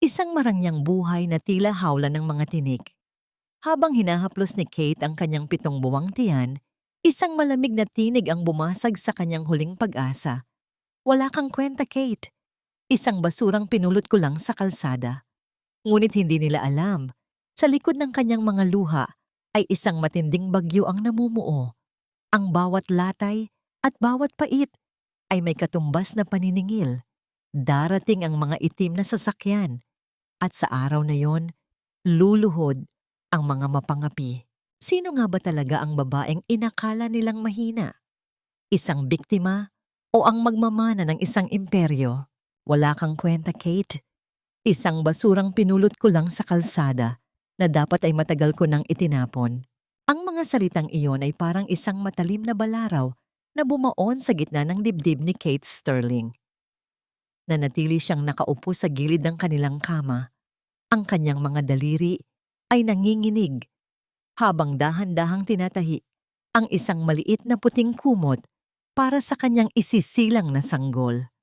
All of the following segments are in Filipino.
Isang marangyang buhay na tila hawla ng mga tinik. Habang hinahaplos ni Kate ang kanyang 7 buwang tiyan, isang malamig na tinig ang bumasag sa kanyang huling pag-asa. Wala kang kwenta, Kate. Isang basurang pinulot ko lang sa kalsada. Ngunit hindi nila alam, sa likod ng kanyang mga luha ay isang matinding bagyo ang namumuo. Ang bawat latay at bawat pait ay may katumbas na paniningil. Darating ang mga itim na sasakyan at sa araw na yon, luluhod ang mga mapangapi. Sino nga ba talaga ang babaeng inakala nilang mahina? Isang biktima o ang magmamana ng isang imperyo? Wala kang kwenta, Kate. Isang basurang pinulot ko lang sa kalsada na dapat ay matagal ko nang itinapon. Ang mga salitang iyon ay parang isang matalim na balaraw na bumaon sa gitna ng dibdib ni Kate Sterling. Nanatili siyang nakaupo sa gilid ng kanilang kama. Ang kanyang mga daliri ay nanginginig habang dahan-dahang tinatahi ang isang maliit na puting kumot para sa kanyang isisilang na sanggol.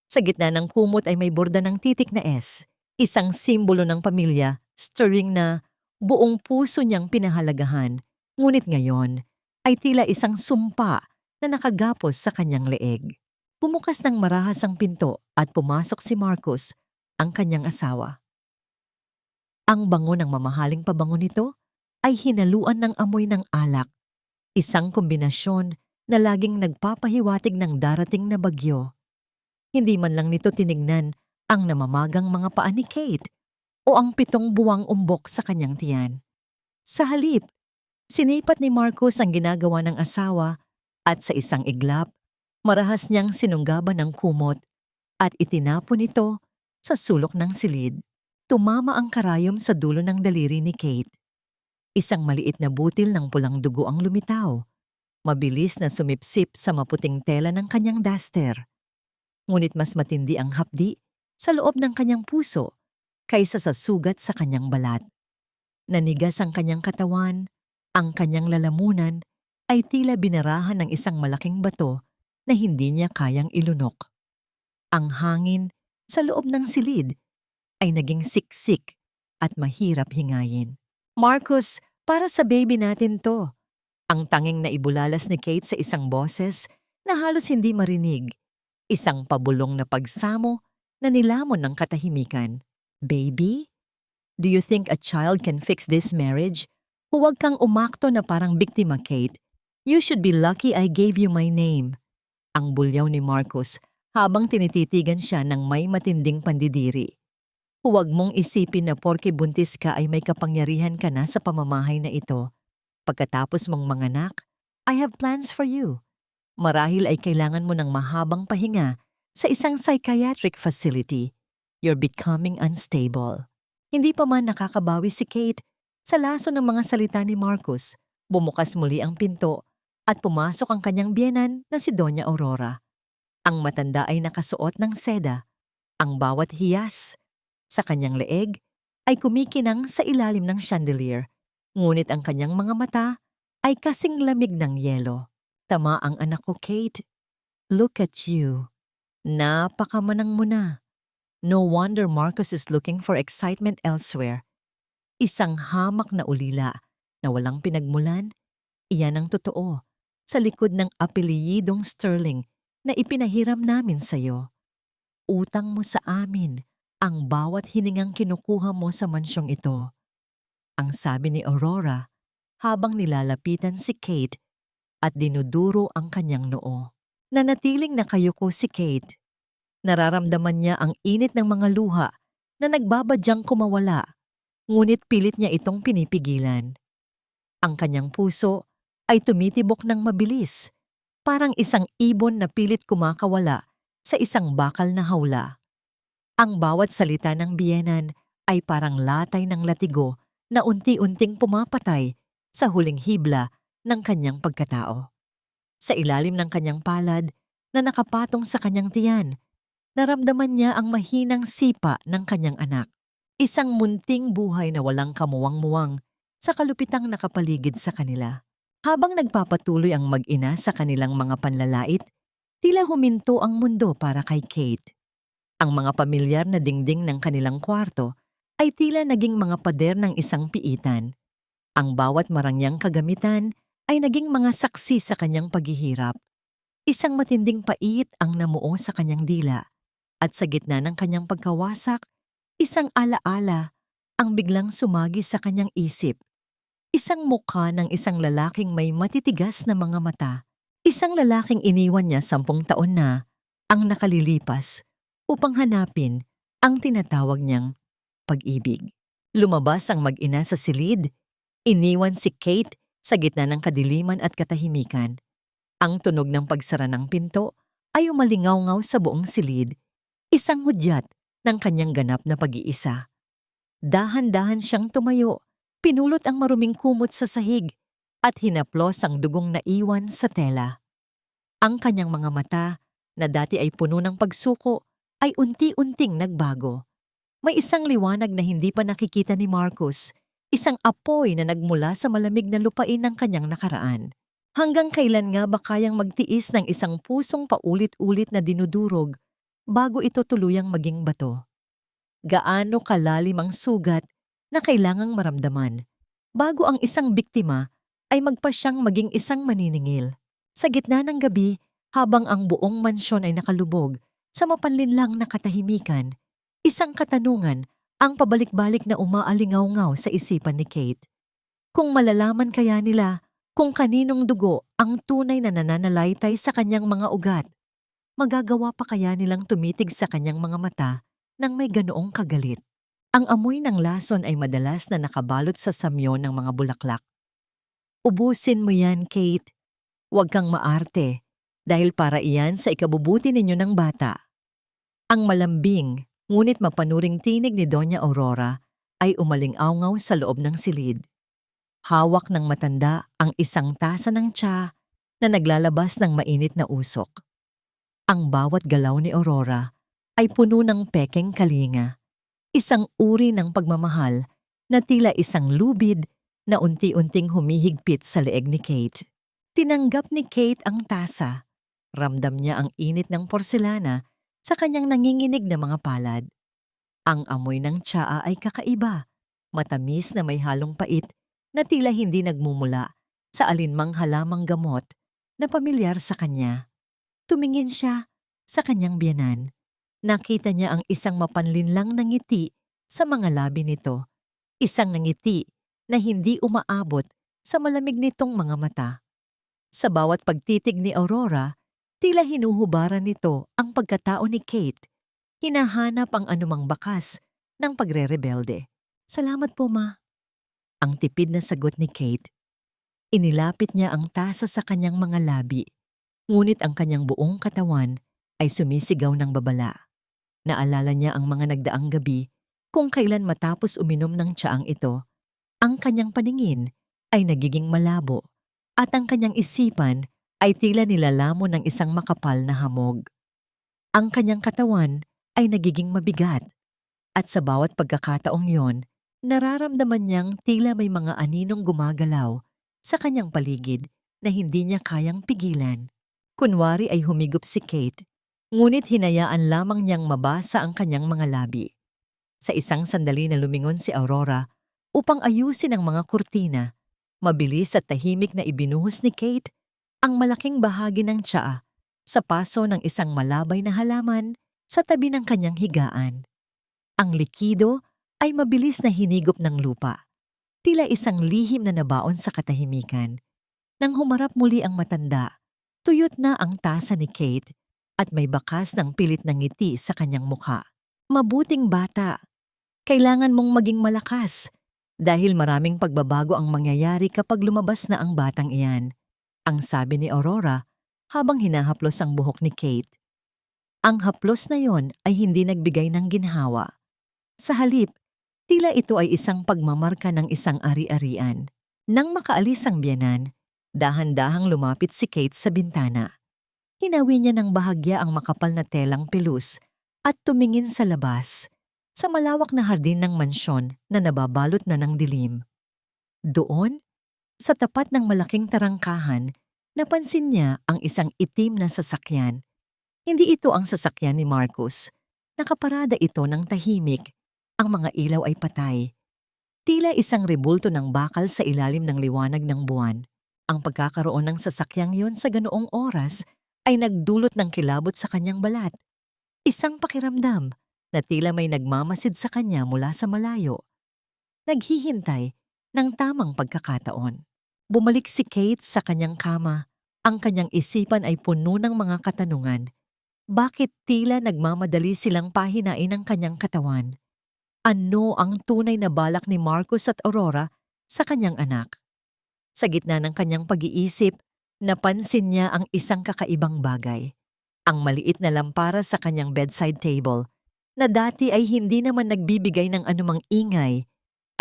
Sa gitna ng kumot ay may borda ng titik na S, isang simbolo ng pamilya, Sterling na buong puso niyang pinahalagahan, ngunit ngayon ay tila isang sumpa na nakagapos sa kanyang leeg. Bumukas ng marahas ang pinto at pumasok si Marcus, ang kanyang asawa. Ang bango ng mamahaling pabango nito ay hinaluan ng amoy ng alak, isang kombinasyon na laging nagpapahiwatig ng darating na bagyo. Hindi man lang nito tinignan ang namamagang mga paa ni Kate o ang 7 buwang umbok sa kanyang tiyan. Sa halip, sinipat ni Marcus ang ginagawa ng asawa at sa isang iglap, marahas niyang sinunggaban ng kumot at itinapon ito sa sulok ng silid. Tumama ang karayom sa dulo ng daliri ni Kate. Isang maliit na butil ng pulang dugo ang lumitaw. Mabilis na sumipsip sa maputing tela ng kanyang duster. Ngunit mas matindi ang hapdi sa loob ng kanyang puso kaysa sa sugat sa kanyang balat. Nanigas ang kanyang katawan, ang kanyang lalamunan ay tila binarahan ng isang malaking bato na hindi niya kayang ilunok. Ang hangin sa loob ng silid ay naging siksik at mahirap hingayin. Marcus, para sa baby natin to. Ang tanging naibulalas ni Kate sa isang boses na halos hindi marinig. Isang pabulong na pagsamo na nilamon ng katahimikan. Baby? Do you think a child can fix this marriage? Huwag kang umakto na parang biktima, Kate. You should be lucky I gave you my name. Ang bulyaw ni Marcus habang tinititigan siya ng may matinding pandidiri. Huwag mong isipin na porke buntis ka ay may kapangyarihan ka na sa pamamahay na ito. Pagkatapos mong manganak, I have plans for you. Marahil ay kailangan mo ng mahabang pahinga sa isang psychiatric facility. You're becoming unstable. Hindi pa man nakakabawi si Kate sa laso ng mga salita ni Marcus. Bumukas muli ang pinto at pumasok ang kanyang biyenan na si Doña Aurora. Ang matanda ay nakasuot ng seda. Ang bawat hiyas sa kanyang leeg ay kumikinang sa ilalim ng chandelier, ngunit ang kanyang mga mata ay kasing lamig ng yelo. Tama ang anak ko, Kate. Look at you. Napakamanang mo na. No wonder Marcus is looking for excitement elsewhere. Isang hamak na ulila na walang pinagmulan, iyan ang totoo, sa likod ng apelyidong Sterling na ipinahiram namin sa'yo. Utang mo sa amin ang bawat hiningang kinukuha mo sa mansyong ito. Ang sabi ni Aurora habang nilalapitan si Kate at dinuduro ang kanyang noo. Nanatiling nakayuko si Kate. Nararamdaman niya ang init ng mga luha na nagbabadyang kumawala, ngunit pilit niya itong pinipigilan. Ang kanyang puso ay tumitibok ng mabilis, parang isang ibon na pilit kumakawala sa isang bakal na hawla. Ang bawat salita ng biyenan ay parang latay ng latigo na unti-unting pumapatay sa huling hibla ng kanyang pagkatao. Sa ilalim ng kanyang palad na nakapatong sa kanyang tiyan, naramdaman niya ang mahinang sipa ng kanyang anak. Isang munting buhay na walang kamuwang-muwang sa kalupitang nakapaligid sa kanila. Habang nagpapatuloy ang mag-ina sa kanilang mga panlalait, tila huminto ang mundo para kay Kate. Ang mga pamilyar na dingding ng kanilang kwarto ay tila naging mga pader ng isang piitan. Ang bawat marangyang kagamitan ay naging mga saksi sa kanyang paghihirap. Isang matinding pait ang namuo sa kanyang dila at sa gitna ng kanyang pagkawasak, isang alaala ang biglang sumagi sa kanyang isip. Isang mukha ng isang lalaking may matitigas na mga mata. Isang lalaking iniwan niya 10 taon na ang nakalilipas upang hanapin ang tinatawag niyang pag-ibig. Lumabas ang mag-ina sa silid. Iniwan si Kate sa gitna ng kadiliman at katahimikan. Ang tunog ng pagsara ng pinto ay umalingaw-ngaw sa buong silid, isang hudyat ng kanyang ganap na pag-iisa. Dahan-dahan siyang tumayo, pinulot ang maruming kumot sa sahig at hinaplos ang dugong naiwan sa tela. Ang kanyang mga mata, na dati ay puno ng pagsuko, ay unti-unting nagbago. May isang liwanag na hindi pa nakikita ni Marcus, isang apoy na nagmula sa malamig na lupain ng kanyang nakaraan. Hanggang kailan nga ba kayang magtiis ng isang pusong paulit-ulit na dinudurog bago ito tuluyang maging bato? Gaano kalalim ang sugat na kailangang maramdaman bago ang isang biktima ay magpasyang maging isang maniningil? Sa gitna ng gabi, habang ang buong mansyon ay nakalubog sa mapanlinlang na katahimikan, isang katanungan ang pabalik-balik na umaalingaw-ngaw sa isipan ni Kate. Kung malalaman kaya nila kung kaninong dugo ang tunay na nananalaytay sa kanyang mga ugat, magagawa pa kaya nilang tumitig sa kanyang mga mata nang may ganoong kagalit? Ang amoy ng lason ay madalas na nakabalot sa samyo ng mga bulaklak. Ubusin mo yan, Kate. Huwag kang maarte, dahil para iyan sa ikabubuti ninyo ng bata. Ang malambing, ngunit mapanuring tinig ni Doña Aurora ay umalingaw-ngaw sa loob ng silid. Hawak ng matanda ang isang tasa ng tsa na naglalabas ng mainit na usok. Ang bawat galaw ni Aurora ay puno ng pekeng kalinga, isang uri ng pagmamahal na tila isang lubid na unti-unting humihigpit sa leeg ni Kate. Tinanggap ni Kate ang tasa. Ramdam niya ang init ng porselana sa kanyang nanginginig na mga palad. Ang amoy ng tsaa ay kakaiba, matamis na may halong pait na tila hindi nagmumula sa alinmang halamang gamot na pamilyar sa kanya. Tumingin siya sa kanyang biyanan. Nakita niya ang isang mapanlinlang na ngiti sa mga labi nito. Isang ngiti na hindi umaabot sa malamig nitong mga mata. Sa bawat pagtitig ni Aurora, tila hinuhubaran nito ang pagkatao ni Kate. Hinahanap ang anumang bakas ng pagre-rebelde. Salamat po, Ma. Ang tipid na sagot ni Kate. Inilapit niya ang tasa sa kanyang mga labi, ngunit ang kanyang buong katawan ay sumisigaw ng babala. Naalala niya ang mga nagdaang gabi kung kailan matapos uminom ng tsaang ito, ang kanyang paningin ay nagiging malabo at ang kanyang isipan ay tila nilalamon ng isang makapal na hamog. Ang kanyang katawan ay nagiging mabigat at sa bawat pagkakataong yon, nararamdaman niyang tila may mga aninong gumagalaw sa kanyang paligid na hindi niya kayang pigilan. Kunwari ay humigop si Kate, ngunit hinayaan lamang niyang mabasa ang kanyang mga labi. Sa isang sandali na lumingon si Aurora upang ayusin ang mga kurtina, mabilis at tahimik na ibinuhos ni Kate ang malaking bahagi ng tsaa sa paso ng isang malabay na halaman sa tabi ng kanyang higaan. Ang likido ay mabilis na hinigop ng lupa, tila isang lihim na nabaon sa katahimikan. Nang humarap muli ang matanda, tuyot na ang tasa ni Kate at may bakas ng pilit na ngiti sa kanyang mukha. Mabuting bata, kailangan mong maging malakas dahil maraming pagbabago ang mangyayari kapag lumabas na ang batang iyan, ang sabi ni Aurora habang hinahaplos ang buhok ni Kate. Ang haplos na yon ay hindi nagbigay ng ginhawa. Sa halip, tila ito ay isang pagmamarka ng isang ari-arian. Nang makaalis ang biyanan, dahan-dahang lumapit si Kate sa bintana. Hinawi niya ng bahagya ang makapal na telang pelus at tumingin sa labas, sa malawak na hardin ng mansyon na nababalot na ng dilim. Doon, sa tapat ng malaking tarangkahan, napansin niya ang isang itim na sasakyan. Hindi ito ang sasakyan ni Marcus, Nakaparada ito ng tahimik. Ang mga ilaw ay patay. Tila isang rebulto ng bakal sa ilalim ng liwanag ng buwan. Ang pagkakaroon ng sasakyang yon sa ganoong oras ay nagdulot ng kilabot sa kanyang balat. Isang pakiramdam na tila may nagmamasid sa kanya mula sa malayo. Naghihintay ng tamang pagkakataon. Bumalik si Kate sa kanyang kama. Ang kanyang isipan ay puno ng mga katanungan. Bakit tila nagmamadali silang pahinain ang kanyang katawan? Ano ang tunay na balak ni Marcus at Aurora sa kanyang anak? Sa gitna ng kanyang pag-iisip, napansin niya ang isang kakaibang bagay. Ang maliit na lampara sa kanyang bedside table, na dati ay hindi naman nagbibigay ng anumang ingay,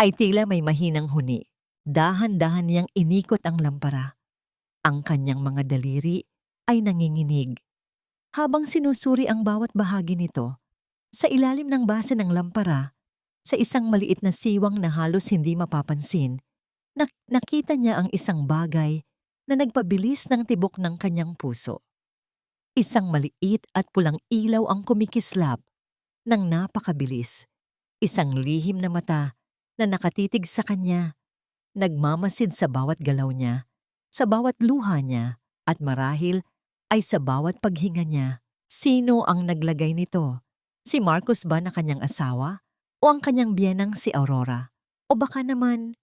ay tila may mahinang huni. Dahan-dahan niyang inikot ang lampara. Ang kanyang mga daliri ay nanginginig. Habang sinusuri ang bawat bahagi nito, sa ilalim ng base ng lampara, sa isang maliit na siwang na halos hindi mapapansin, nakita niya ang isang bagay na nagpabilis ng tibok ng kanyang puso. Isang maliit at pulang ilaw ang kumikislap ng napakabilis. Isang lihim na mata na nakatitig sa kanya, nagmamasid sa bawat galaw niya, sa bawat luha niya, at marahil ay sa bawat paghinga niya. Sino ang naglagay nito? Si Marcus ba na kanyang asawa? O ang kanyang biyenang si Aurora? O baka naman,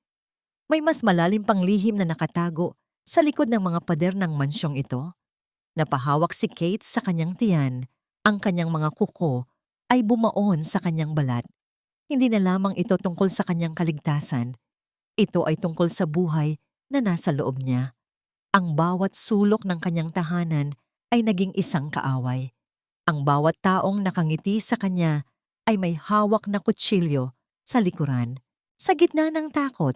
may mas malalim pang lihim na nakatago sa likod ng mga pader ng mansyong ito? Napahawak si Kate sa kanyang tiyan. Ang kanyang mga kuko ay bumaon sa kanyang balat. Hindi na lamang ito tungkol sa kanyang kaligtasan. Ito ay tungkol sa buhay na nasa loob niya. Ang bawat sulok ng kanyang tahanan ay naging isang kaaway. Ang bawat taong nakangiti sa kanya ay may hawak na kutsilyo sa likuran. Sa gitna ng takot,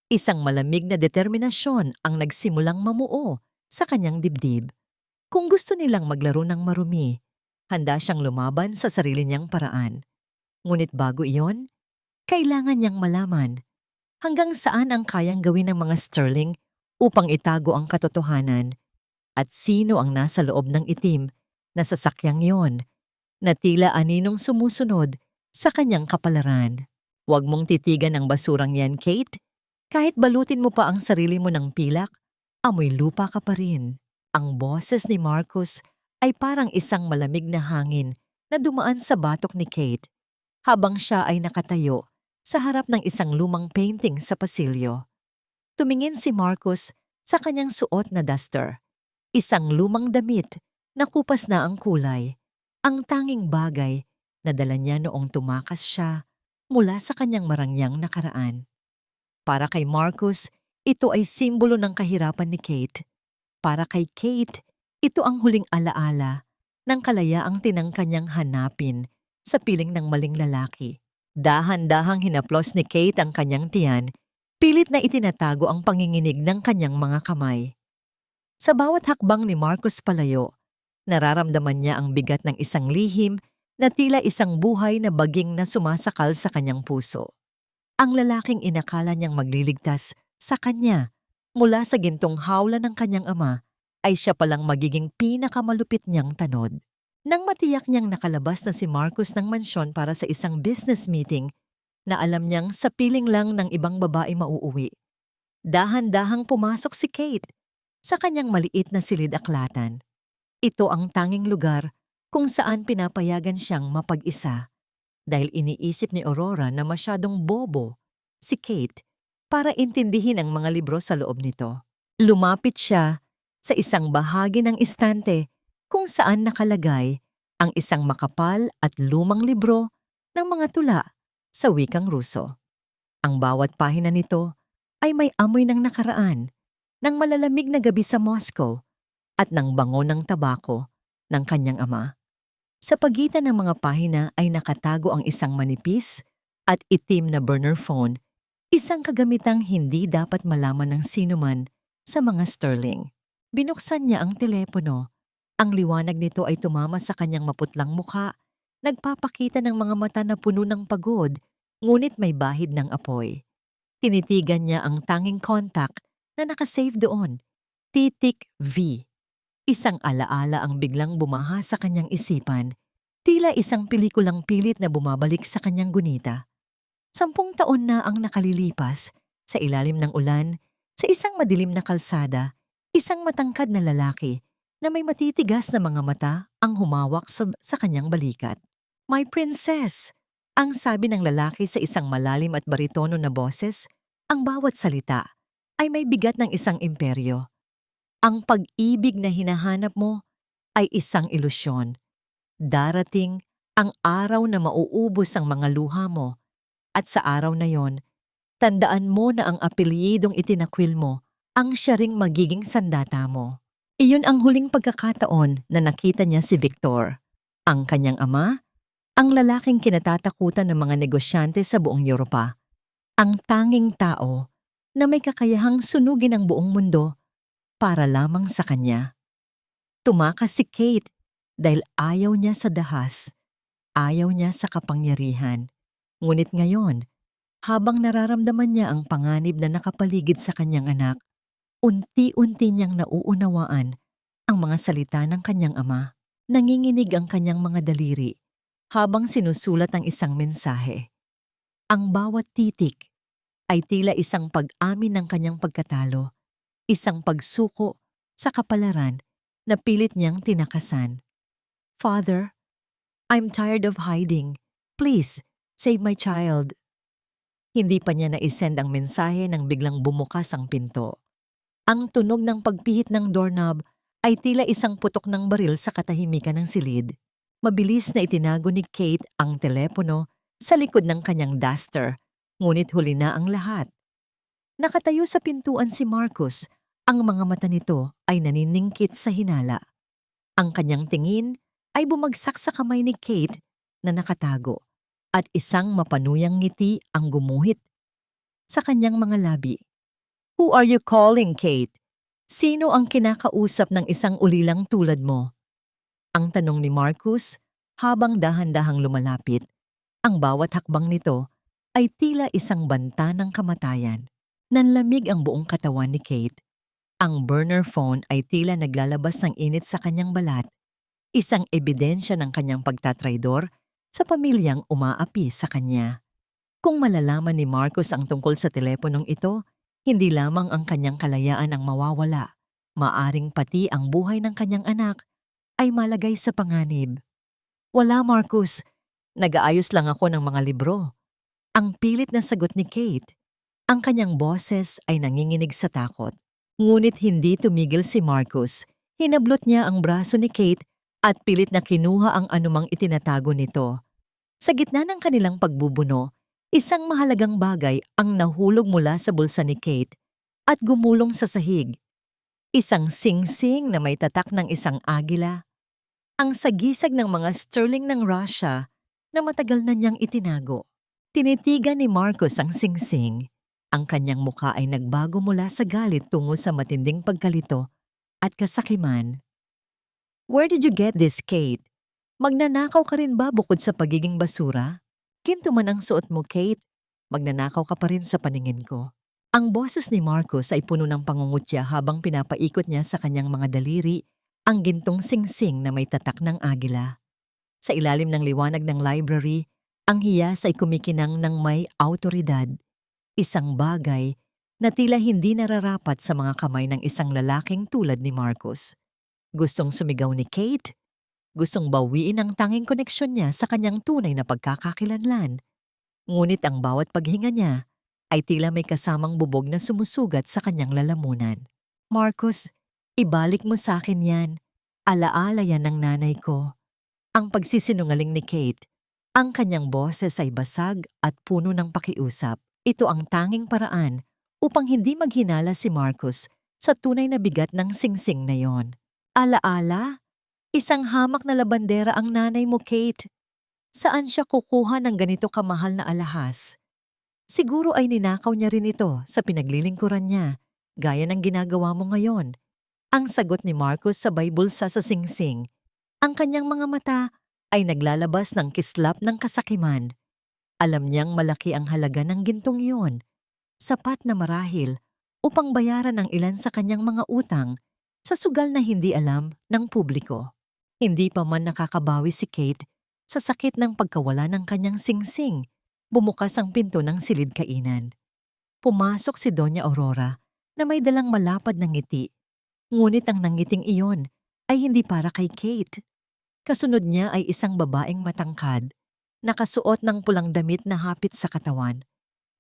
isang malamig na determinasyon ang nagsimulang mamuo sa kanyang dibdib. Kung gusto nilang maglaro ng marumi, handa siyang lumaban sa sarili niyang paraan. Ngunit bago iyon, kailangan niyang malaman hanggang saan ang kayang gawin ng mga Sterling upang itago ang katotohanan, at sino ang nasa loob ng itim na sasakyang yon na tila aninong sumusunod sa kanyang kapalaran. Huwag mong titigan ang basurang yan, Kate. Kahit balutin mo pa ang sarili mo ng pilak, amoy lupa ka pa rin. Ang boses ni Marcus ay parang isang malamig na hangin na dumaan sa batok ni Kate habang siya ay nakatayo sa harap ng isang lumang painting sa pasilyo. Tumingin si Marcus sa kanyang suot na duster. Isang lumang damit na kupas na ang kulay. Ang tanging bagay na dala niya noong tumakas siya mula sa kanyang marangyang nakaraan. Para kay Marcus, ito ay simbolo ng kahirapan ni Kate. Para kay Kate, ito ang huling alaala ng kalayaang tinangka niyang hanapin sa piling ng maling lalaki. Dahan-dahang hinaplos ni Kate ang kanyang tiyan, pilit na itinatago ang panginginig ng kanyang mga kamay. Sa bawat hakbang ni Marcus palayo, nararamdaman niya ang bigat ng isang lihim na tila isang buhay na baging na sumasakal sa kanyang puso. Ang lalaking inakala niyang magliligtas sa kanya mula sa gintong hawla ng kanyang ama ay siya palang magiging pinakamalupit niyang tanod. Nang matiyak niyang nakalabas na si Marcus ng mansyon para sa isang business meeting na alam niyang sa piling lang ng ibang babae mauuwi, dahan-dahang pumasok si Kate sa kanyang maliit na silid-aklatan. Ito ang tanging lugar kung saan pinapayagan siyang mapag-isa dahil iniisip ni Aurora na masyadong bobo si Kate para intindihin ang mga libro sa loob nito. Lumapit siya sa isang bahagi ng istante kung saan nakalagay ang isang makapal at lumang libro ng mga tula sa wikang Ruso. Ang bawat pahina nito ay may amoy ng nakaraan, ng malalamig na gabi sa Moscow at ng bango ng tabako ng kanyang ama. Sa pagitan ng mga pahina ay nakatago ang isang manipis at itim na burner phone, isang kagamitang hindi dapat malaman ng sinuman sa mga Sterling. Binuksan niya ang telepono. Ang liwanag nito ay tumama sa kanyang maputlang mukha, nagpapakita ng mga mata na puno ng pagod, ngunit may bahid ng apoy. Tinitigan niya ang tanging contact na nakasave doon, Titik V. Isang alaala ang biglang bumaha sa kanyang isipan, Tila isang pelikulang pilit na bumabalik sa kanyang gunita. 10 taon na ang nakalilipas, sa ilalim ng ulan, sa isang madilim na kalsada, isang matangkad na lalaki na may matitigas na mga mata ang humawak sa kanyang balikat. "My princess!" ang sabi ng lalaki sa isang malalim at baritono na boses. Ang bawat salita ay may bigat ng isang imperyo. Ang pag-ibig na hinahanap mo ay isang ilusyon. Darating ang araw na mauubos ang mga luha mo, at sa araw na yon, tandaan mo na ang apelyidong itinakwil mo ang siya ring magiging sandata mo. Iyon ang huling pagkakataon na nakita niya si Victor, ang kanyang ama, ang lalaking kinatatakutan ng mga negosyante sa buong Europa, ang tanging tao na may kakayahang sunugin ang buong mundo para lamang sa kanya. Tumakas si Kate dahil ayaw niya sa dahas, ayaw niya sa kapangyarihan. Ngunit ngayon, habang nararamdaman niya ang panganib na nakapaligid sa kanyang anak, unti-unti niyang nauunawaan ang mga salita ng kanyang ama. Nanginginig ang kanyang mga daliri habang sinusulat ang isang mensahe. Ang bawat titik ay tila isang pag-amin ng kanyang pagkatalo, isang pagsuko sa kapalaran na pilit niyang tinakasan. "Father, I'm tired of hiding. Please, save my child." Hindi pa niya na-send ang mensahe nang biglang bumukas ang pinto. Ang tunog ng pagpihit ng doorknob ay tila isang putok ng baril sa katahimikan ng silid. Mabilis na itinago ni Kate ang telepono sa likod ng kanyang duster, ngunit huli na ang lahat. Nakatayo sa pintuan si Marcus, ang mga mata nito ay naniningkit sa hinala. Ang kanyang tingin ay bumagsak sa kamay ni Kate na nakatago, at isang mapanuyang ngiti ang gumuhit sa kanyang mga labi. "Who are you calling, Kate? Sino ang kinakausap ng isang ulilang tulad mo?" Ang tanong ni Marcus habang dahan-dahang lumalapit. Ang bawat hakbang nito ay tila isang banta ng kamatayan. Nanlamig ang buong katawan ni Kate. Ang burner phone ay tila naglalabas ng init sa kanyang balat, isang ebidensya ng kanyang pagtatraidor sa pamilyang umaapi sa kanya. Kung malalaman ni Marcus ang tungkol sa teleponong ito, hindi lamang ang kanyang kalayaan ang mawawala, maaring pati ang buhay ng kanyang anak ay malagay sa panganib. "Wala, Marcus. Nag-aayos lang ako ng mga libro." Ang pilit na sagot ni Kate. Ang kanyang boses ay nanginginig sa takot. Ngunit hindi tumigil si Marcus. Hinablot niya ang braso ni Kate at pilit na kinuha ang anumang itinatago nito. Sa gitna ng kanilang pagbubuno, isang mahalagang bagay ang nahulog mula sa bulsa ni Kate at gumulong sa sahig. Isang singsing na may tatak ng isang agila. Ang sagisag ng mga sterling ng Russia na matagal na niyang itinago. Tinitigan ni Marcus ang singsing. Ang kanyang mukha ay nagbago mula sa galit tungo sa matinding pagkalito at kasakiman. "Where did you get this, Kate? Magnanakaw ka rin ba bukod sa pagiging basura? Ginto man ang suot mo, Kate. Magnanakaw ka pa rin sa paningin ko." Ang boses ni Marcus ay puno ng pangungutya habang pinapaikot niya sa kanyang mga daliri ang gintong singsing na may tatak ng agila. Sa ilalim ng liwanag ng library, ang hiyas ay kumikinang ng may awtoridad. Isang bagay na tila hindi nararapat sa mga kamay ng isang lalaking tulad ni Marcus. Gustong sumigaw ni Kate. Gustong bawiin ang tanging koneksyon niya sa kanyang tunay na pagkakakilanlan. Ngunit ang bawat paghinga niya ay tila may kasamang bubog na sumusugat sa kanyang lalamunan. "Marcus, ibalik mo sa akin yan. Alaala yan ng nanay ko." Ang pagsisinungaling ni Kate. Ang kanyang boses ay basag at puno ng pakiusap. Ito ang tanging paraan upang hindi maghinala si Marcus sa tunay na bigat ng singsing na yon. Alaala? Isang hamak na labandera ang nanay mo, Kate. Saan siya kukuha ng ganito kamahal na alahas? Siguro ay ninakaw niya rin ito sa pinaglilingkuran niya, gaya ng ginagawa mo ngayon. Ang sagot ni Marcus sabay bulsa sa singsing. Ang kanyang mga mata ay naglalabas ng kislap ng kasakiman. Alam niyang malaki ang halaga ng gintong iyon, sapat na marahil upang bayaran ang ilan sa kanyang mga utang sa sugal na hindi alam ng publiko. Hindi pa man nakakabawi si Kate Sa sakit ng pagkawala ng kanyang singsing, bumukas ang pinto ng silid kainan. Pumasok si Doña Aurora na may dalang malapad na ngiti. Ngunit ang nangiting iyon ay hindi para kay Kate. Kasunod niya ay isang babaeng matangkad, nakasuot ng pulang damit na hapit sa katawan,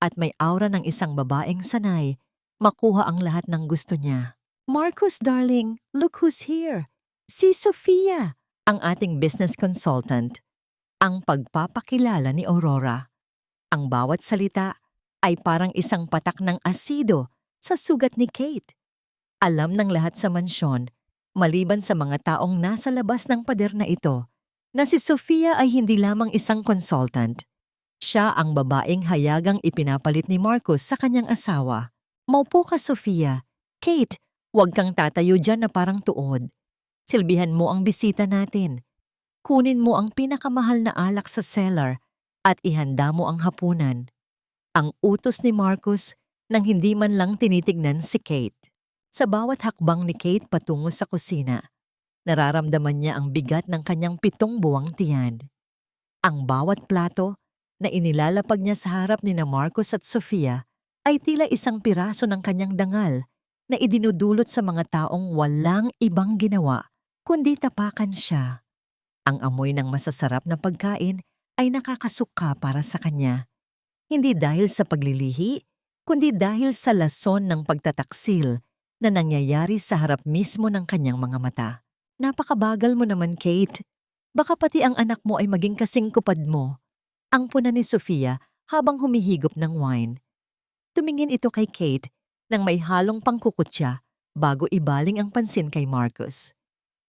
at may aura ng isang babaeng sanay, makuha ang lahat ng gusto niya. Marcus, darling, look who's here. Si Sofia, ang ating business consultant. Ang pagpapakilala ni Aurora. Ang bawat salita ay parang isang patak ng asido sa sugat ni Kate. Alam ng lahat sa mansyon, maliban sa mga taong nasa labas ng pader na ito, na si Sofia ay hindi lamang isang consultant. Siya ang babaeng hayagang ipinapalit ni Marcus sa kanyang asawa. Maupo ka, Sofia. Kate, huwag kang tatayo dyan na parang tuod. Silbihan mo ang bisita natin. Kunin mo ang pinakamahal na alak sa cellar at ihanda mo ang hapunan. Ang utos ni Marcus nang hindi man lang tinitignan si Kate. Sa bawat hakbang ni Kate patungo sa kusina, nararamdaman niya ang bigat ng kanyang 7 buwang tiyan. Ang bawat plato na inilalapag niya sa harap ni na Marcus at Sofia ay tila isang piraso ng kanyang dangal na idinudulot sa mga taong walang ibang ginawa kundi tapakan siya. Ang amoy ng masasarap na pagkain ay nakakasuka para sa kanya. Hindi dahil sa paglilihi, kundi dahil sa lason ng pagtataksil na nangyayari sa harap mismo ng kanyang mga mata. Napakabagal mo naman, Kate. Baka pati ang anak mo ay maging kasing kupad mo. Ang puna ni Sofia habang humihigop ng wine. Tumingin ito kay Kate nang may halong pangkukutya bago ibaling ang pansin kay Marcus.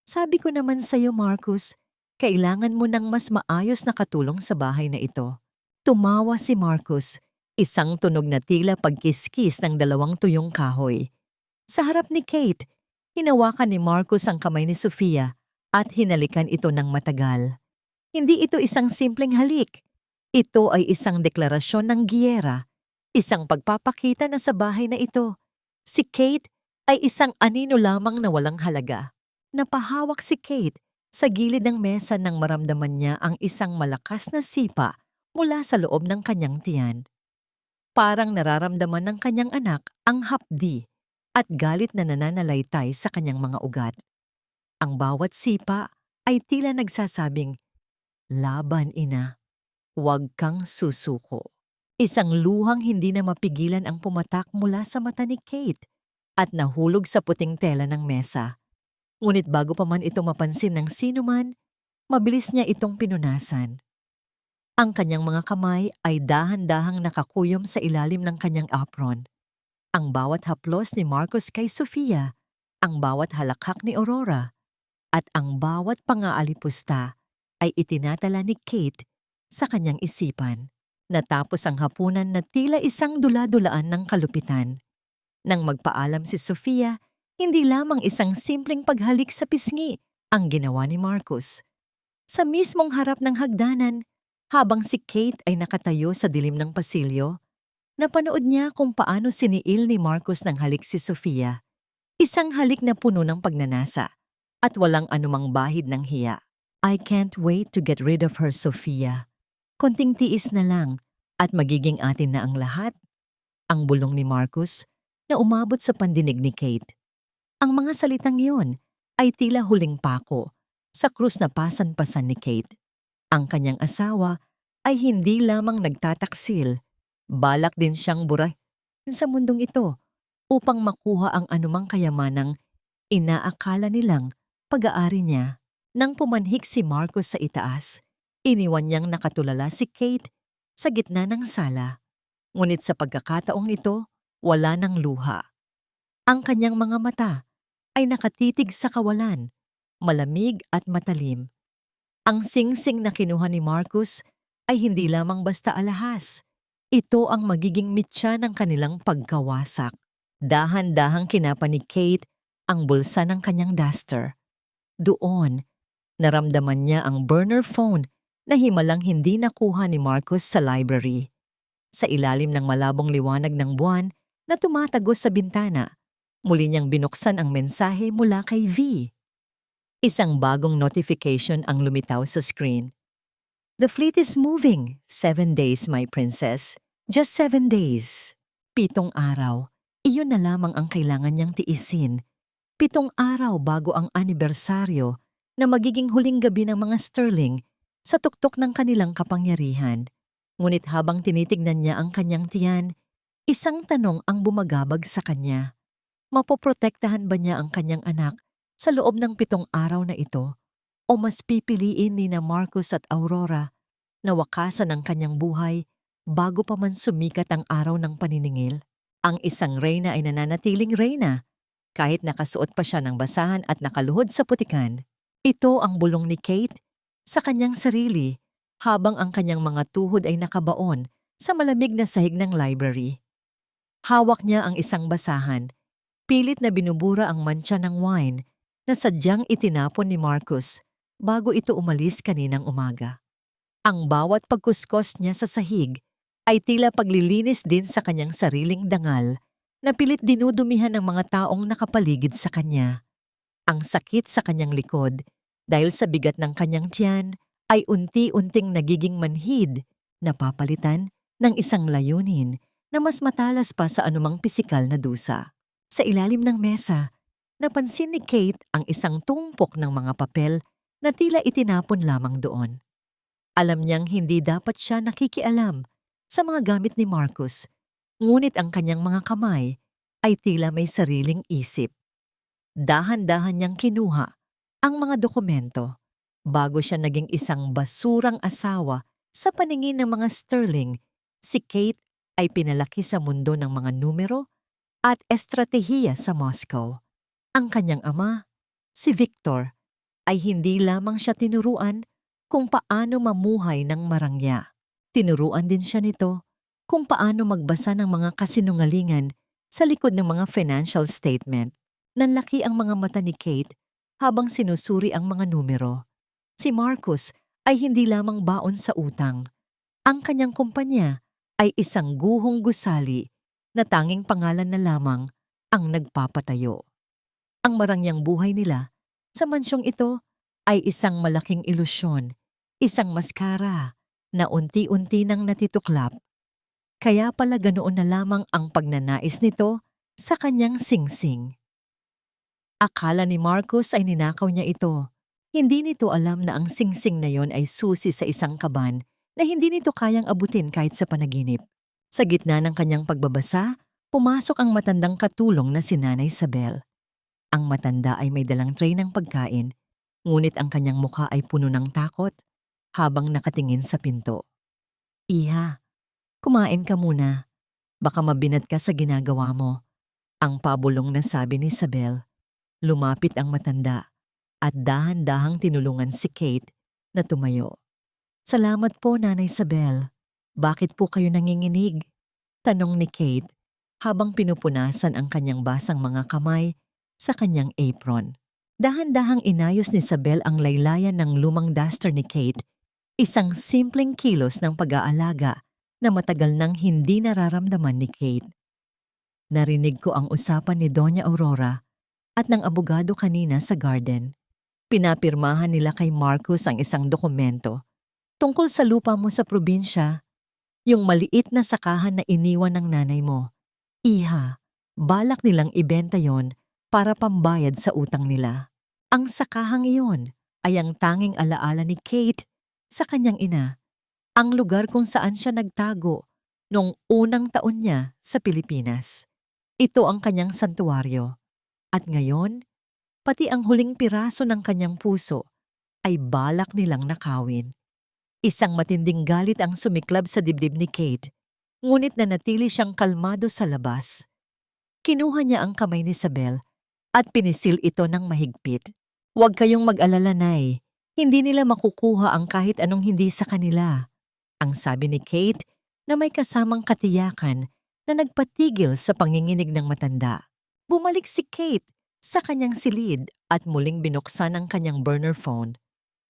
Sabi ko naman sa'yo, Marcus, kailangan mo ng mas maayos na katulong sa bahay na ito. Tumawa si Marcus, isang tunog na tila pagkiskis ng 2 tuyong kahoy. Sa harap ni Kate, hinawakan ni Marcus ang kamay ni Sofia at hinalikan ito ng matagal. Hindi ito isang simpleng halik. Ito ay isang deklarasyon ng giyera, isang pagpapakita na sa bahay na ito, si Kate ay isang anino lamang na walang halaga. Napahawak si Kate sa gilid ng mesa nang maramdaman niya ang isang malakas na sipa mula sa loob ng kanyang tiyan. Parang nararamdaman ng kanyang anak ang hapdi at galit na nananalaytay sa kanyang mga ugat. Ang bawat sipa ay tila nagsasabing, "Laban, ina. Huwag kang susuko." Isang luhang hindi na mapigilan ang pumatak mula sa mata ni Kate at nahulog sa puting tela ng mesa. Ngunit bago pa man ito mapansin ng sinuman, mabilis niya itong pinunasan. Ang kanyang mga kamay ay dahan-dahang nakakuyom sa ilalim ng kanyang apron. Ang bawat haplos ni Marcus kay Sofia, ang bawat halakhak ni Aurora, at ang bawat pangaalipusta ay itinatala ni Kate sa kanyang isipan. Natapos ang hapunan na tila isang dula-dulaan ng kalupitan. Nang magpaalam si Sofia, hindi lamang isang simpleng paghalik sa pisngi ang ginawa ni Marcus. Sa mismong harap ng hagdanan, habang si Kate ay nakatayo sa dilim ng pasilyo, napanood niya kung paano siniil ni Marcus ng halik si Sofia. Isang halik na puno ng pagnanasa at walang anumang bahid ng hiya. "I can't wait to get rid of her, Sofia. Konting tiis na lang at magiging atin na ang lahat." Ang bulong ni Marcus na umabot sa pandinig ni Kate. Ang mga salitang iyon ay tila huling pako sa krus na pasan-pasan ni Kate. Ang kanyang asawa ay hindi lamang nagtataksil, balak din siyang burahin sa mundong ito upang makuha ang anumang kayamanang inaakala nilang pag-aari niya. Nang pumanhik si Marcus sa itaas, iniwan niyang nakatulala si Kate sa gitna ng sala. Ngunit sa pagkakataong ito, wala ng luha. Ang kanyang mga mata ay nakatitig sa kawalan, malamig at matalim. Ang singsing na kinuha ni Marcus ay hindi lamang basta alahas. Ito ang magiging mitya ng kanilang pagkawasak. Dahan-dahang kinapa ni Kate ang bulsa ng kanyang duster. Doon, naramdaman niya ang burner phone na himalang hindi nakuha ni Marcus sa library. Sa ilalim ng malabong liwanag ng buwan na tumatagos sa bintana, muli niyang binuksan ang mensahe mula kay V. Isang bagong notification ang lumitaw sa screen. The fleet is moving. 7 days, my princess. Just 7 days. 7 araw. Iyon na lamang ang kailangan niyang tiisin. 7 araw bago ang anibersaryo na magiging huling gabi ng mga Sterling sa tuktok ng kanilang kapangyarihan. Ngunit habang tinitignan niya ang kanyang tiyan, isang tanong ang bumagabag sa kanya. Mapoprotektahan ba niya ang kanyang anak sa loob ng 7 araw na ito? O mas pipiliin ni na Marcus at Aurora na wakasan ang kanyang buhay bago pa man sumikat ang araw ng paniningil? Ang isang reyna ay nananatiling reyna kahit nakasuot pa siya ng basahan at nakaluhod sa putikan. Ito ang bulong ni Kate sa kanyang sarili habang ang kanyang mga tuhod ay nakabaon sa malamig na sahig ng library. Hawak niya ang isang basahan. Pilit na binubura ang mantsa ng wine na sadyang itinapon ni Marcus bago ito umalis kaninang umaga. Ang bawat pagkuskos niya sa sahig ay tila paglilinis din sa kanyang sariling dangal na pilit dinudumihan ng mga taong nakapaligid sa kanya. Ang sakit sa kanyang likod dahil sa bigat ng kanyang tiyan ay unti-unting nagiging manhid na papalitan ng isang layunin na mas matalas pa sa anumang pisikal na dusa. Sa ilalim ng mesa, napansin ni Kate ang isang tumpok ng mga papel na tila itinapon lamang doon. Alam niyang hindi dapat siya nakikialam sa mga gamit ni Marcus, ngunit ang kanyang mga kamay ay tila may sariling isip. Dahan-dahan niyang kinuha ang mga dokumento bago siya naging isang basurang asawa sa paningin ng mga Sterling. Si Kate ay pinalaki sa mundo ng mga numero at estratehiya sa Moscow. Ang kanyang ama, si Victor, ay hindi lamang siya tinuruan kung paano mamuhay ng marangya. Tinuruan din siya nito kung paano magbasa ng mga kasinungalingan sa likod ng mga financial statement. Nanlaki ang mga mata ni Kate habang sinusuri ang mga numero. Si Marcus ay hindi lamang baon sa utang. Ang kanyang kumpanya ay isang guhong gusali na tanging pangalan na lamang ang nagpapatayo. Ang marangyang buhay nila sa mansyong ito ay isang malaking ilusyon, isang maskara na unti-unti nang natituklap. Kaya pala ganoon na lamang ang pagnanais nito sa kanyang singsing. Akala ni Marcus ay ninakaw niya ito. Hindi nito alam na ang singsing na yon ay susi sa isang kaban na hindi nito kayang abutin kahit sa panaginip. Sa gitna ng kanyang pagbabasa, pumasok ang matandang katulong na si Nanay Isabel. Ang matanda ay may dalang tray ng pagkain, ngunit ang kanyang mukha ay puno ng takot habang nakatingin sa pinto. "Iha, kumain ka muna. Baka mabinat ka sa ginagawa mo," ang pabulong na sabi ni Isabel. Lumapit ang matanda at dahan-dahang tinulungan si Kate na tumayo. "Salamat po, Nanay Isabel. Bakit po kayo nanginginig?" tanong ni Kate habang pinupunasan ang kanyang basang mga kamay sa kanyang apron. Dahan-dahang inayos ni Isabel ang laylayan ng lumang duster ni Kate, isang simpleng kilos ng pag-aalaga na matagal nang hindi nararamdaman ni Kate. Narinig ko ang usapan ni Doña Aurora at ng abogado kanina sa garden. Pinapirmahan nila kay Marcus ang isang dokumento tungkol sa lupa mo sa probinsya, yung maliit na sakahan na iniwan ng nanay mo. Iha, balak nilang ibenta yon para pambayad sa utang nila. Ang sakahang iyon ay ang tanging alaala ni Kate sa kanyang ina, ang lugar kung saan siya nagtago noong unang taon niya sa Pilipinas. Ito ang kanyang santuwaryo. At ngayon, pati ang huling piraso ng kanyang puso ay balak nilang nakawin. Isang matinding galit ang sumiklab sa dibdib ni Kate, ngunit nanatili siyang kalmado sa labas. Kinuha niya ang kamay ni Isabel at pinisil ito ng mahigpit. "Huwag kayong mag-alala, Nay. Hindi nila makukuha ang kahit anong hindi sa kanila," ang sabi ni Kate na may kasamang katiyakan na nagpatigil sa panginginig ng matanda. Bumalik si Kate sa kanyang silid at muling binuksan ang kanyang burner phone.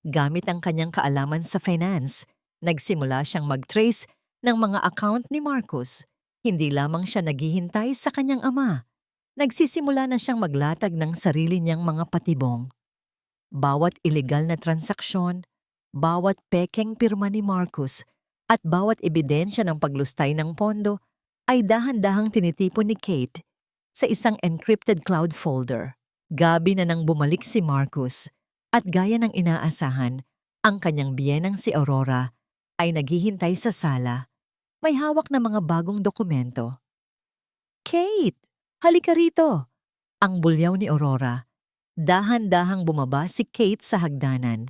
Gamit ang kanyang kaalaman sa finance, nagsimula siyang mag-trace ng mga account ni Marcus. Hindi lamang siya naghihintay sa kanyang ama. Nagsisimula na siyang maglatag ng sarili niyang mga patibong. Bawat ilegal na transaksyon, Bawat pekeng pirma ni Marcus at bawat ebidensya ng paglustay ng pondo ay dahan-dahang tinitipon ni Kate sa isang encrypted cloud folder. Gabi na nang bumalik si Marcus at gaya ng inaasahan, ang kanyang biyenang si Aurora ay naghihintay sa sala. May hawak na mga bagong dokumento. Kate! Halika rito! Ang bulyaw ni Aurora. Dahan-dahang bumaba si Kate sa hagdanan.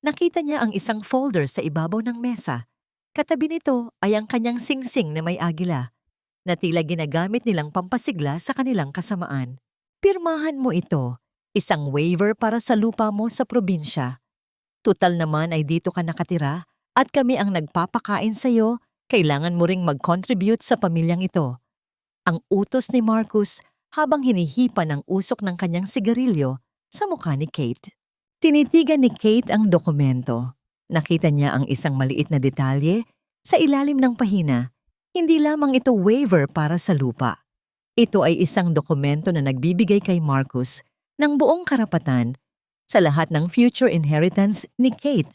Nakita niya ang isang folder sa ibabaw ng mesa. Katabi nito ay ang kanyang singsing na may agila na tila ginagamit nilang pampasigla sa kanilang kasamaan. Pirmahan mo ito, isang waiver para sa lupa mo sa probinsya. Tutal naman ay dito ka nakatira at kami ang nagpapakain sa iyo, kailangan mo ring mag-contribute sa pamilyang ito. Ang utos ni Marcus habang hinihipa ng usok ng kanyang sigarilyo sa mukha ni Kate. Tinitigan ni Kate ang dokumento. Nakita niya ang isang maliit na detalye sa ilalim ng pahina. Hindi lamang ito waiver para sa lupa. Ito ay isang dokumento na nagbibigay kay Marcus ng buong karapatan sa lahat ng future inheritance ni Kate,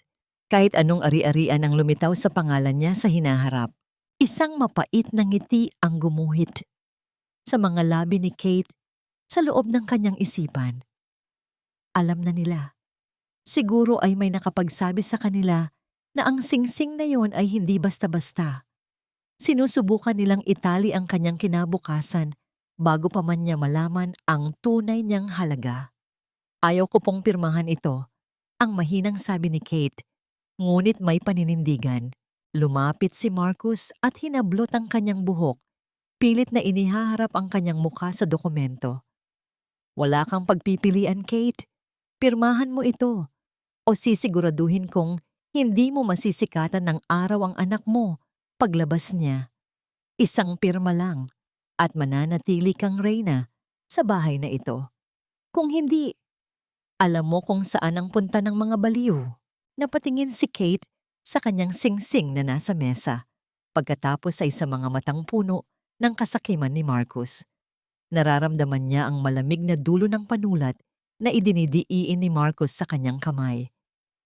kahit anong ari-arian ang lumitaw sa pangalan niya sa hinaharap. Isang mapait na ngiti ang gumuhit sa mga labi ni Kate sa loob ng kanyang isipan. Alam na nila. Siguro ay may nakapagsabi sa kanila na ang singsing na yon ay hindi basta-basta. Sinusubukan nilang itali ang kanyang kinabukasan bago pa man niya malaman ang tunay niyang halaga. Ayaw ko pong pirmahan ito, ang mahinang sabi ni Kate. Ngunit may paninindigan. Lumapit si Marcus at hinablot ang kanyang buhok. Pilit na inihaharap ang kanyang mukha sa dokumento. Wala kang pagpipilian, Kate. Pirmahan mo ito. O sisiguraduhin kong hindi mo masisikatan ng araw ang anak mo paglabas niya. Isang pirma lang at mananatili kang reyna sa bahay na ito. Kung hindi, alam mo kung saan ang punta ng mga baliw. Napatingin si Kate sa kanyang singsing na nasa mesa pagkatapos ay sa mga matang puno ng kasakiman ni Marcus. Nararamdaman niya ang malamig na dulo ng panulat na idinidiin ni Marcus sa kanyang kamay.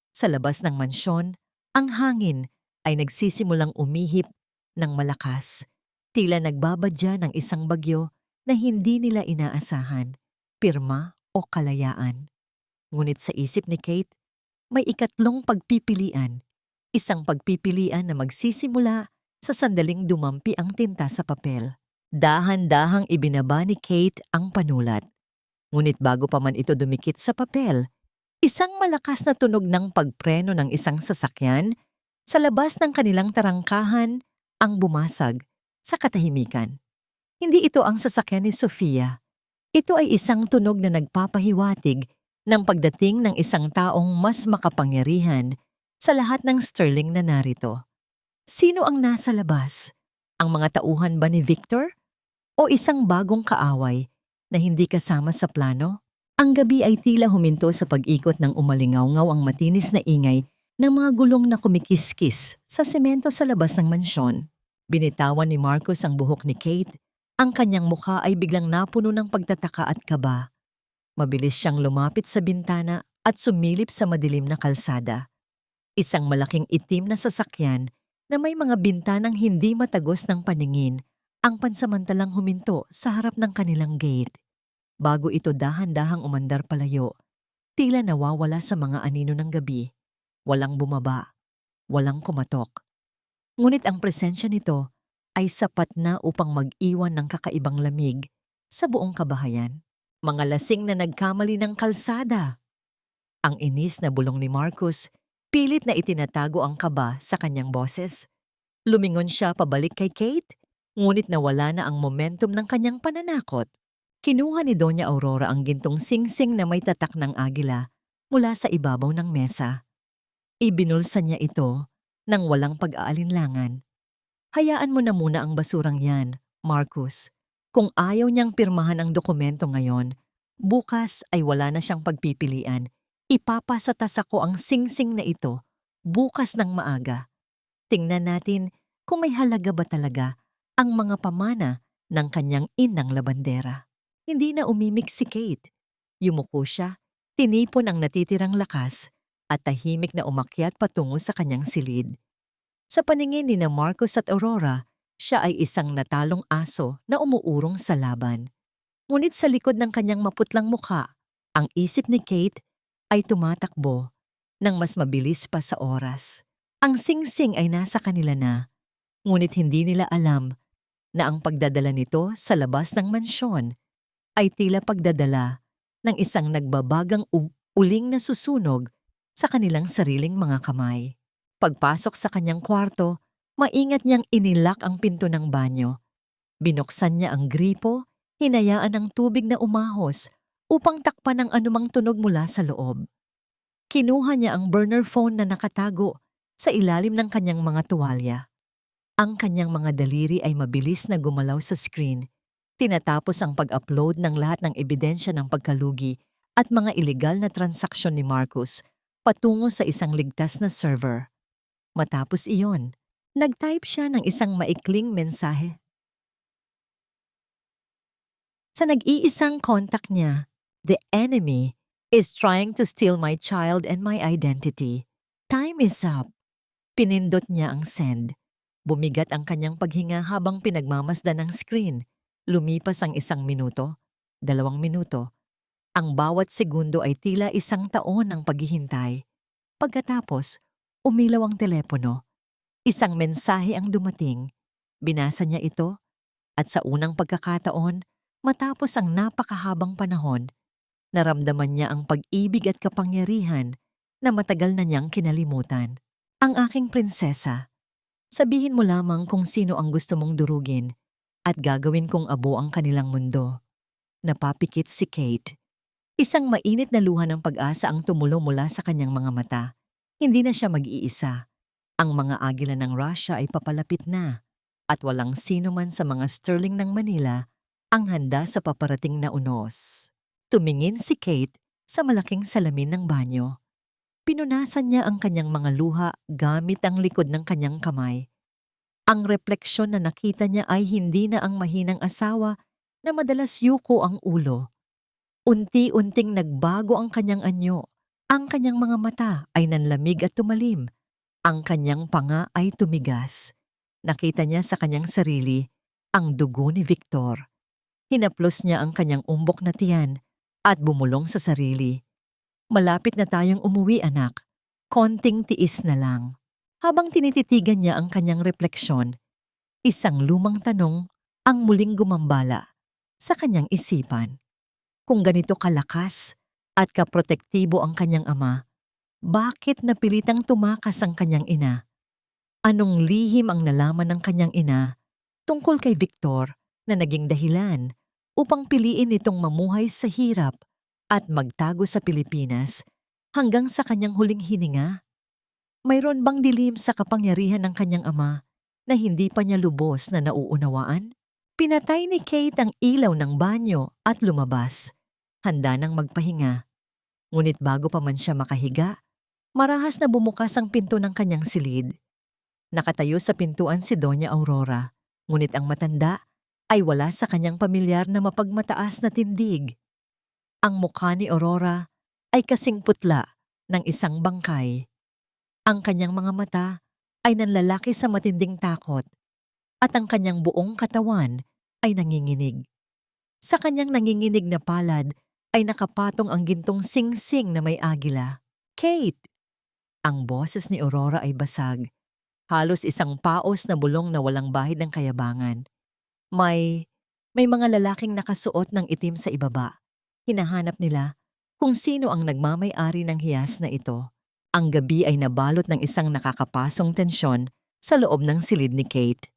Sa labas ng mansyon, ang hangin ay nagsisimulang umihip ng malakas. Tila nagbabadya ng isang bagyo na hindi nila inaasahan, pirma o kalayaan. Ngunit sa isip ni Kate, may ikatlong pagpipilian. Isang pagpipilian na magsisimula sa sandaling dumampi ang tinta sa papel. Dahan-dahang ibinaba ni Kate ang panulat. Ngunit bago pa man ito dumikit sa papel, isang malakas na tunog ng pagpreno ng isang sasakyan sa labas ng kanilang tarangkahan ang bumasag sa katahimikan. Hindi ito ang sasakyan ni Sofia. Ito ay isang tunog na nagpapahiwatig ng pagdating ng isang taong mas makapangyarihan sa lahat ng Sterling na narito. Sino ang nasa labas? Ang mga tauhan ba ni Victor? O isang bagong kaaway na hindi kasama sa plano? Ang gabi ay tila huminto sa pag-ikot ng umalingaw-ngaw ang matinis na ingay ng mga gulong na kumikiskis sa semento sa labas ng mansyon. Binitawan ni Marcus ang buhok ni Kate. Ang kanyang mukha ay biglang napuno ng pagtataka at kaba. Mabilis siyang lumapit sa bintana at sumilip sa madilim na kalsada. Isang malaking itim na sasakyan na may mga bintanang hindi matagos ng paningin ang pansamantalang huminto sa harap ng kanilang gate. Bago ito dahan-dahang umandar palayo, tila nawawala sa mga anino ng gabi. Walang bumaba, walang kumatok. Ngunit ang presensya nito ay sapat na upang mag-iwan ng kakaibang lamig sa buong kabahayan. Mga lasing na nagkamali ng kalsada. Ang inis na bulong ni Marcus, pilit na itinatago ang kaba sa kanyang boses. Lumingon siya pabalik kay Kate, ngunit nawala na ang momentum ng kanyang pananakot. Kinuha ni Doña Aurora ang gintong singsing na may tatak ng agila mula sa ibabaw ng mesa. Ibinulsa niya ito nang walang pag-aalinlangan. Hayaan mo na muna ang basurang yan, Marcus. Kung ayaw niyang pirmahan ang dokumento ngayon, bukas ay wala na siyang pagpipilian. Ipapasatas ako ang singsing na ito bukas ng maaga. Tingnan natin kung may halaga ba talaga ang mga pamana ng kanyang inang labandera. Hindi na umimik si Kate. Yumuko siya, tinipon ang natitirang lakas at tahimik na umakyat patungo sa kanyang silid. Sa paningin ni na Marcos at Aurora, siya ay isang natalong aso na umuurong sa laban. Ngunit sa likod ng kanyang maputlang mukha, ang isip ni Kate ay tumatakbo ng mas mabilis pa sa oras. Ang singsing ay nasa kanila na, ngunit hindi nila alam na ang pagdadala nito sa labas ng mansyon ay tila pagdadala ng isang nagbabagang uling na susunog sa kanilang sariling mga kamay. Pagpasok sa kanyang kwarto, maingat niyang inilak ang pinto ng banyo. Binuksan niya ang gripo, hinayaan ang tubig na umahos upang takpan ang anumang tunog mula sa loob. Kinuha niya ang burner phone na nakatago sa ilalim ng kanyang mga tuwalya. Ang kanyang mga daliri ay mabilis na gumalaw sa screen. Tinatapos ang pag-upload ng lahat ng ebidensya ng pagkalugi at mga ilegal na transaksyon ni Marcos patungo sa isang ligtas na server. Matapos iyon, nag-type siya ng isang maikling mensahe sa nag-iisang kontak niya. "The enemy is trying to steal my child and my identity. Time is up." Pinindot niya ang send. Bumigat ang kanyang paghinga habang pinagmamasdan ng screen. Lumipas ang 1 minuto, 2 minuto. Ang bawat segundo ay tila 1 taon ng paghihintay. Pagkatapos, umilaw ang telepono. Isang mensahe ang dumating. Binasa niya ito at sa unang pagkakataon, matapos ang napakahabang panahon, naramdaman niya ang pag-ibig at kapangyarihan na matagal na niyang kinalimutan. "Ang aking prinsesa, sabihin mo lamang kung sino ang gusto mong durugin at gagawin kong abo ang kanilang mundo." Napapikit si Kate. Isang mainit na luha ng pag-asa ang tumulo mula sa kanyang mga mata. Hindi na siya mag-iisa. Ang mga agila ng Russia ay papalapit na at walang sino man sa mga sterling ng Manila ang handa sa paparating na unos. Tumingin si Kate sa malaking salamin ng banyo. Pinunasan niya ang kanyang mga luha gamit ang likod ng kanyang kamay. Ang refleksyon na nakita niya ay hindi na ang mahinang asawa na madalas yuko ang ulo. Unti-unting nagbago ang kanyang anyo. Ang kanyang mga mata ay nanlamig at tumalim. Ang kanyang panga ay tumigas. Nakita niya sa kanyang sarili ang dugo ni Victor. Hinaplos niya ang kanyang umbok na tiyan at bumulong sa sarili. "Malapit na tayong umuwi, anak. Konting tiis na lang." Habang tinititigan niya ang kanyang refleksyon, isang lumang tanong ang muling gumambala sa kanyang isipan. Kung ganito kalakas at kaprotektibo ang kanyang ama, bakit napilitang tumakas ang kanyang ina? Anong lihim ang nalaman ng kanyang ina tungkol kay Victor na naging dahilan upang piliin itong mamuhay sa hirap at magtago sa Pilipinas hanggang sa kanyang huling hininga? Mayroon bang dilim sa kapangyarihan ng kanyang ama na hindi pa niya lubos na nauunawaan? Pinatay ni Kate ang ilaw ng banyo at lumabas. Handa nang magpahinga. Ngunit bago pa man siya makahiga, marahas na bumukas ang pinto ng kanyang silid. Nakatayo sa pintuan si Doña Aurora, ngunit ang matanda ay wala sa kanyang pamilyar na mapagmataas na tindig. Ang mukha ni Aurora ay kasing putla ng isang bangkay. Ang kanyang mga mata ay nanlalaki sa matinding takot at ang kanyang buong katawan ay nanginginig. Sa kanyang nanginginig na palad ay nakapatong ang gintong singsing na may agila. "Kate!" Ang boses ni Aurora ay basag. Halos isang paos na bulong na walang bahid ng kayabangan. May mga lalaking nakasuot ng itim sa ibaba. Hinahanap nila kung sino ang nagmamay-ari ng hiyas na ito. Ang gabi ay nabalot ng isang nakakapasong tensyon sa loob ng silid ni Kate.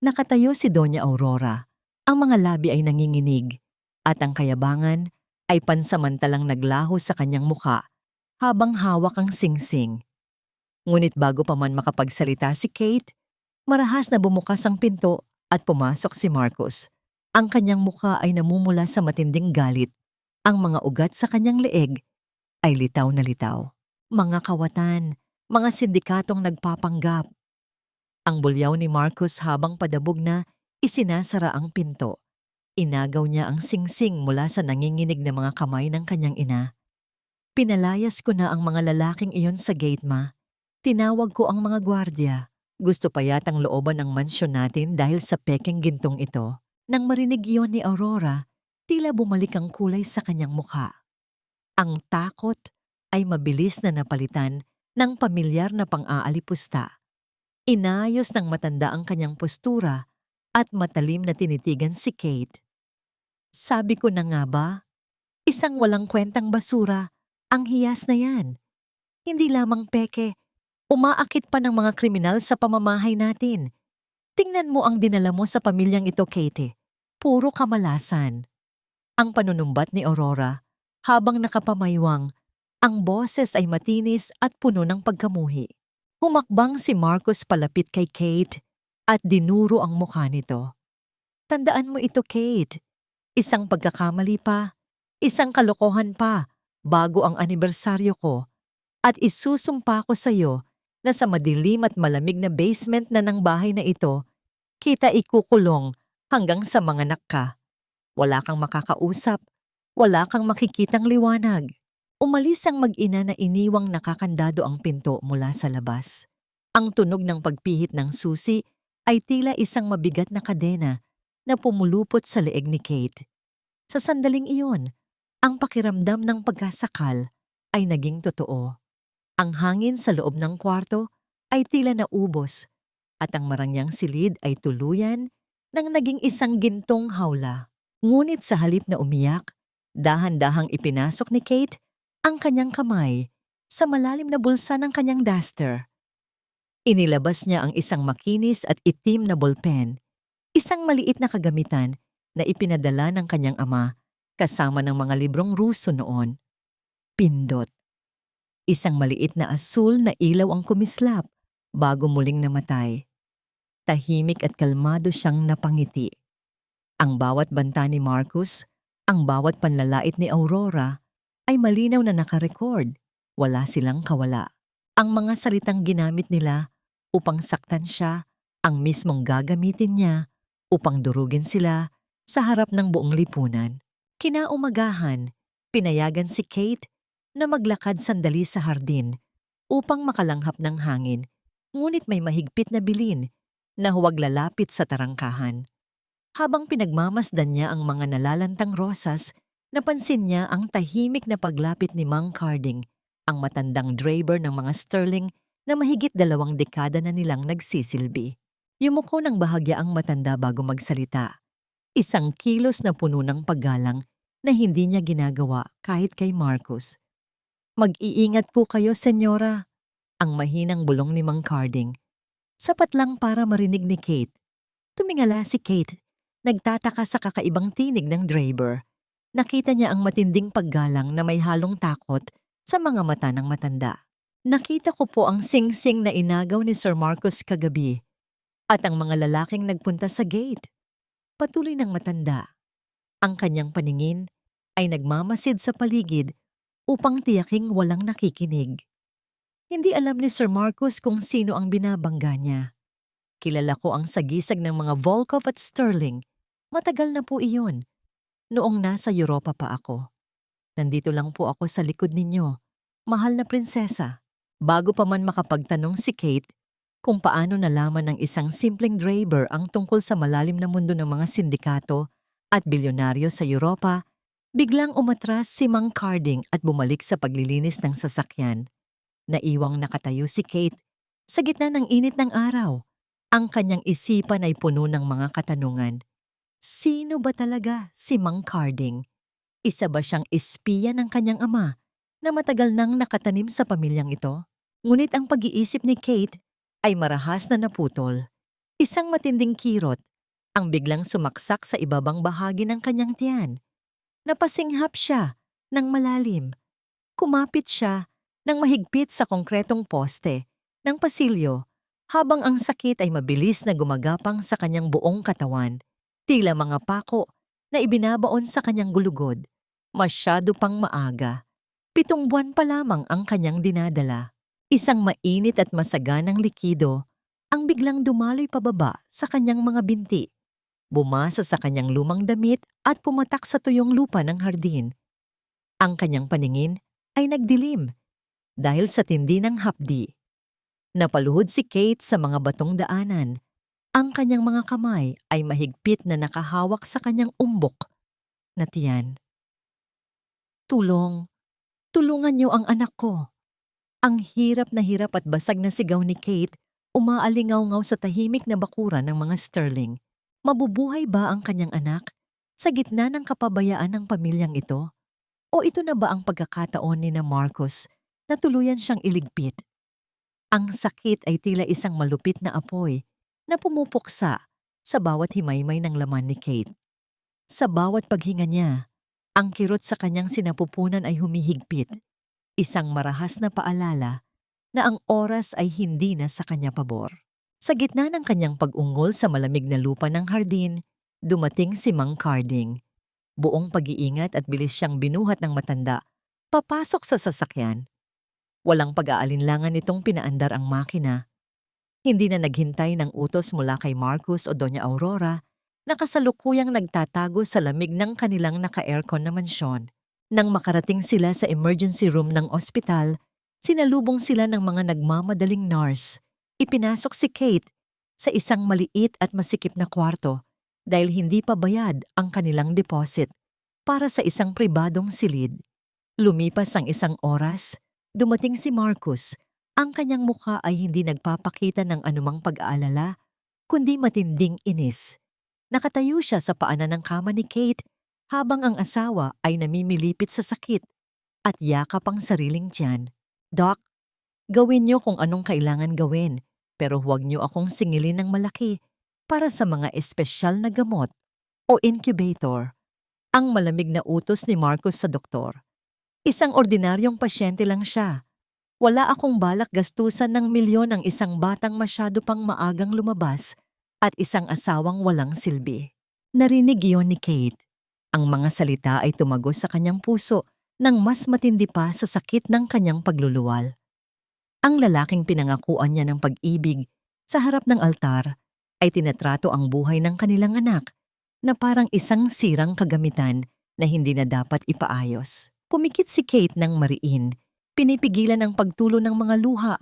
Nakatayo si Doña Aurora. Ang mga labi ay nanginginig at ang kayabangan ay pansamantalang naglaho sa kanyang mukha habang hawak ang singsing. Ngunit bago pa man makapagsalita si Kate, marahas na bumukas ang pinto at pumasok si Marcos. Ang kanyang mukha ay namumula sa matinding galit. Ang mga ugat sa kanyang leeg ay litaw na litaw. Mga kawatan, mga sindikatong nagpapanggap. Ang bulyaw ni Marcos habang padabog na isinasara ang pinto. Inagaw niya ang singsing mula sa nanginginig na mga kamay ng kanyang ina. Pinalayas ko na ang mga lalaking iyon sa gate, ma. Tinawag ko ang mga gwardya. Gusto pa yatang looban ng mansyon natin dahil sa pekeng gintong ito. Nang marinig iyon ni Aurora, tila bumalik ang kulay sa kanyang mukha. Ang takot ay mabilis na napalitan ng pamilyar na pang-aalipusta. Inayos ng matanda ang kanyang postura at matalim na tinitigan si Kate. Sabi ko na nga ba, isang walang kwentang basura ang hiyas na yan. Hindi lamang peke, umaakit pa ng mga kriminal sa pamamahay natin. Tingnan mo ang dinala mo sa pamilyang ito, Kate. Puro kamalasan. Ang panunumbat ni Aurora, habang nakapamaywang, ang boses ay matinis at puno ng pagkamuhi. Humakbang si Marcus palapit kay Kate at dinuro ang mukha nito. Tandaan mo ito, Kate. Isang pagkakamali pa, isang kalokohan pa, bago ang anibersaryo ko, at isusumpa ko sa iyo na sa madilim at malamig na basement na ng bahay na ito, kita ikukulong hanggang sa manganak ka. Wala kang makakausap, wala kang makikitang liwanag. Umalis ang mag-ina na iniwang nakakandado ang pinto mula sa labas. Ang tunog ng pagpihit ng susi ay tila isang mabigat na kadena na pumulupot sa leeg ni Kate. Sa sandaling iyon, ang pakiramdam ng pagkasakal ay naging totoo. Ang hangin sa loob ng kwarto ay tila naubos at ang marangyang silid ay tuluyan nang naging isang gintong hawla. Ngunit sa halip na umiyak, dahan-dahang ipinasok ni Kate ang kanyang kamay sa malalim na bulsa ng kanyang duster. Inilabas niya ang isang makinis at itim na ballpen, isang maliit na kagamitan na ipinadala ng kanyang ama kasama ng mga librong Ruso noon. Pindot. Isang maliit na asul na ilaw ang kumislap bago muling namatay. Tahimik at kalmado siyang napangiti. Ang bawat banta ni Marcus, ang bawat panlalait ni Aurora ay malinaw na nakarecord. Wala silang kawala. Ang mga salitang ginamit nila upang saktan siya, ang mismong gagamitin niya upang durugin sila sa harap ng buong lipunan. Kinaumagahan, pinayagan si Kate na maglakad sandali sa hardin upang makalanghap ng hangin, ngunit may mahigpit na bilin na huwag lalapit sa tarangkahan. Habang pinagmamasdan niya ang mga nalalantang rosas, napansin niya ang tahimik na paglapit ni Mang Carding, ang matandang draper ng mga sterling na mahigit 2 dekada na nilang nagsisilbi. Yumuko ng bahagya ang matanda bago magsalita. Isang kilos na puno ng paggalang na hindi niya ginagawa kahit kay Marcus. Mag-iingat po kayo, senyora, ang mahinang bulong ni Mang Carding. Sapat lang para marinig ni Kate. Tumingala si Kate, nagtataka sa kakaibang tinig ng draper. Nakita niya ang matinding paggalang na may halong takot sa mga mata ng matanda. Nakita ko po ang sing-sing na inagaw ni Sir Marcus kagabi at ang mga lalaking nagpunta sa gate. Patuloy ng matanda. Ang kanyang paningin ay nagmamasid sa paligid upang tiyaking walang nakikinig. Hindi alam ni Sir Marcus kung sino ang binabangga niya. Kilala ko ang sagisag ng mga Volkov at Sterling. Matagal na po iyon. Noong nasa Europa pa ako. Nandito lang po ako sa likod ninyo, mahal na prinsesa. Bago pa man makapagtanong si Kate kung paano nalaman ng isang simpleng draper ang tungkol sa malalim na mundo ng mga sindikato at bilyonaryo sa Europa, biglang umatras si Mang Carding at bumalik sa paglilinis ng sasakyan. Naiwang nakatayo si Kate sa gitna ng init ng araw. Ang kanyang isipan ay puno ng mga katanungan. Sino ba talaga si Mang Carding? Isa ba siyang espiya ng kanyang ama na matagal nang nakatanim sa pamilyang ito? Ngunit ang pag-iisip ni Kate ay marahas na naputol. Isang matinding kirot ang biglang sumaksak sa ibabang bahagi ng kanyang tiyan. Napasinghap siya ng malalim. Kumapit siya ng mahigpit sa konkretong poste ng pasilyo habang ang sakit ay mabilis na gumagapang sa kanyang buong katawan. Tila mga pako na ibinabaon sa kanyang gulugod. Masyado pang maaga. 7 buwan pa lamang ang kanyang dinadala. Isang mainit at masaganang likido ang biglang dumaloy pababa sa kanyang mga binti. Bumasa sa kanyang lumang damit at pumatak sa tuyong lupa ng hardin. Ang kanyang paningin ay nagdilim dahil sa tindi ng hapdi. Napaluhod si Kate sa mga batong daanan. Ang kanyang mga kamay ay mahigpit na nakahawak sa kanyang umbok na tiyan. Tulong! Tulungan niyo ang anak ko! Ang hirap at basag na sigaw ni Kate, umaalingaw-ngaw sa tahimik na bakuran ng mga Sterling. Mabubuhay ba ang kanyang anak sa gitna ng kapabayaan ng pamilyang ito? O ito na ba ang pagkakataon ni na Marcus na tuluyan siyang iligpit? Ang sakit ay tila isang malupit na apoy na pumupuksa sa bawat himaymay ng laman ni Kate. Sa bawat paghinga niya, ang kirot sa kanyang sinapupunan ay humihigpit, isang marahas na paalala na ang oras ay hindi na sa kanya pabor. Sa gitna ng kanyang pag-ungol sa malamig na lupa ng hardin, dumating si Mang Carding. Buong pag-iingat at bilis siyang binuhat ng matanda, papasok sa sasakyan. Walang pag-aalinlangan nitong pinaandar ang makina. Hindi na naghintay ng utos mula kay Marcus o Doña Aurora na kasalukuyang nagtatago sa lamig ng kanilang naka-aircon na mansyon. Nang makarating sila sa emergency room ng ospital, sinalubong sila ng mga nagmamadaling nurse. Ipinasok si Kate sa isang maliit at masikip na kwarto dahil hindi pa bayad ang kanilang deposit para sa isang pribadong silid. Lumipas ang isang oras, dumating si Marcus. Ang kanyang mukha ay hindi nagpapakita ng anumang pag-aalala, kundi matinding inis. Nakatayo siya sa paanan ng kama ni Kate habang ang asawa ay namimilipit sa sakit at yakap ang sariling tiyan. Doc, gawin niyo kung anong kailangan gawin, pero huwag niyo akong singilin ng malaki para sa mga espesyal na gamot o incubator. Ang malamig na utos ni Marcus sa doktor. Isang ordinaryong pasyente lang siya. Wala akong balak gastusan ng milyon ang isang batang masyado pang maagang lumabas at isang asawang walang silbi. Narinig iyon ni Kate. Ang mga salita ay tumagos sa kanyang puso nang mas matindi pa sa sakit ng kanyang pagluluwal. Ang lalaking pinangakuan niya ng pag-ibig sa harap ng altar ay tinatrato ang buhay ng kanilang anak na parang isang sirang kagamitan na hindi na dapat ipaayos. Pumikit si Kate ng mariin, pinipigilan ang pagtulo ng mga luha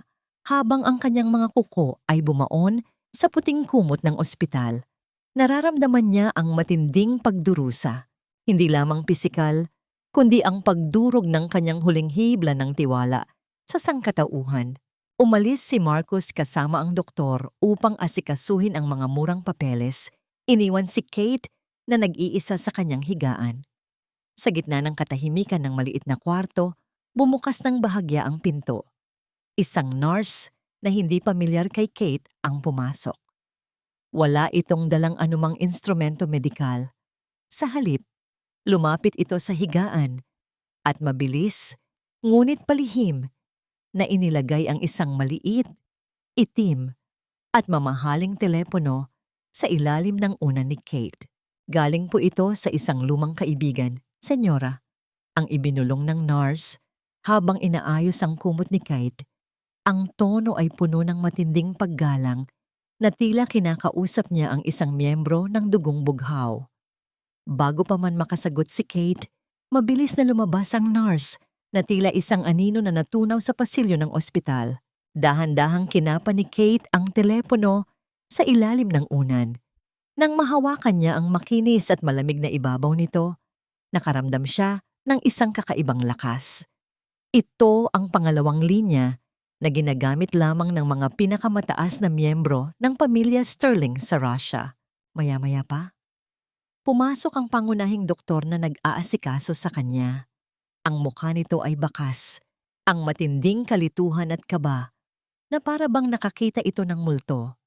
habang ang kanyang mga kuko ay bumaon sa puting kumot ng ospital. Nararamdaman niya ang matinding pagdurusa, hindi lamang pisikal, kundi ang pagdurog ng kanyang huling hibla ng tiwala sa sangkatauhan. Umalis si Marcus kasama ang doktor upang asikasuhin ang mga murang papeles. Iniwan si Kate na nag-iisa sa kanyang higaan. Sa gitna ng katahimikan ng maliit na kwarto, bumukas ng bahagya ang pinto. Isang nurse na hindi pamilyar kay Kate ang pumasok. Wala itong dalang anumang instrumento medikal. Sa halip, lumapit ito sa higaan at mabilis, ngunit palihim, na inilagay ang isang maliit, itim, at mamahaling telepono sa ilalim ng unan ni Kate. Galing po ito sa isang lumang kaibigan, Senyora, ang ibinulong ng nurse habang inaayos ang kumot ni Kate. Ang tono ay puno ng matinding paggalang na tila kinakausap niya ang isang miyembro ng dugong bughaw. Bago pa man makasagot si Kate, mabilis na lumabas ang nurse na tila isang anino na natunaw sa pasilyo ng ospital. Dahan-dahang kinapa ni Kate ang telepono sa ilalim ng unan. Nang mahawakan niya ang makinis at malamig na ibabaw nito, nakaramdam siya ng isang kakaibang lakas. Ito ang pangalawang linya na ginagamit lamang ng mga pinakamataas na miyembro ng pamilya Sterling sa Russia. Maya-maya pa, pumasok ang pangunahing doktor na nag-aasikaso sa kanya. Ang mukha nito ay bakas, ang matinding kalituhan at kaba na para bang nakakita ito ng multo.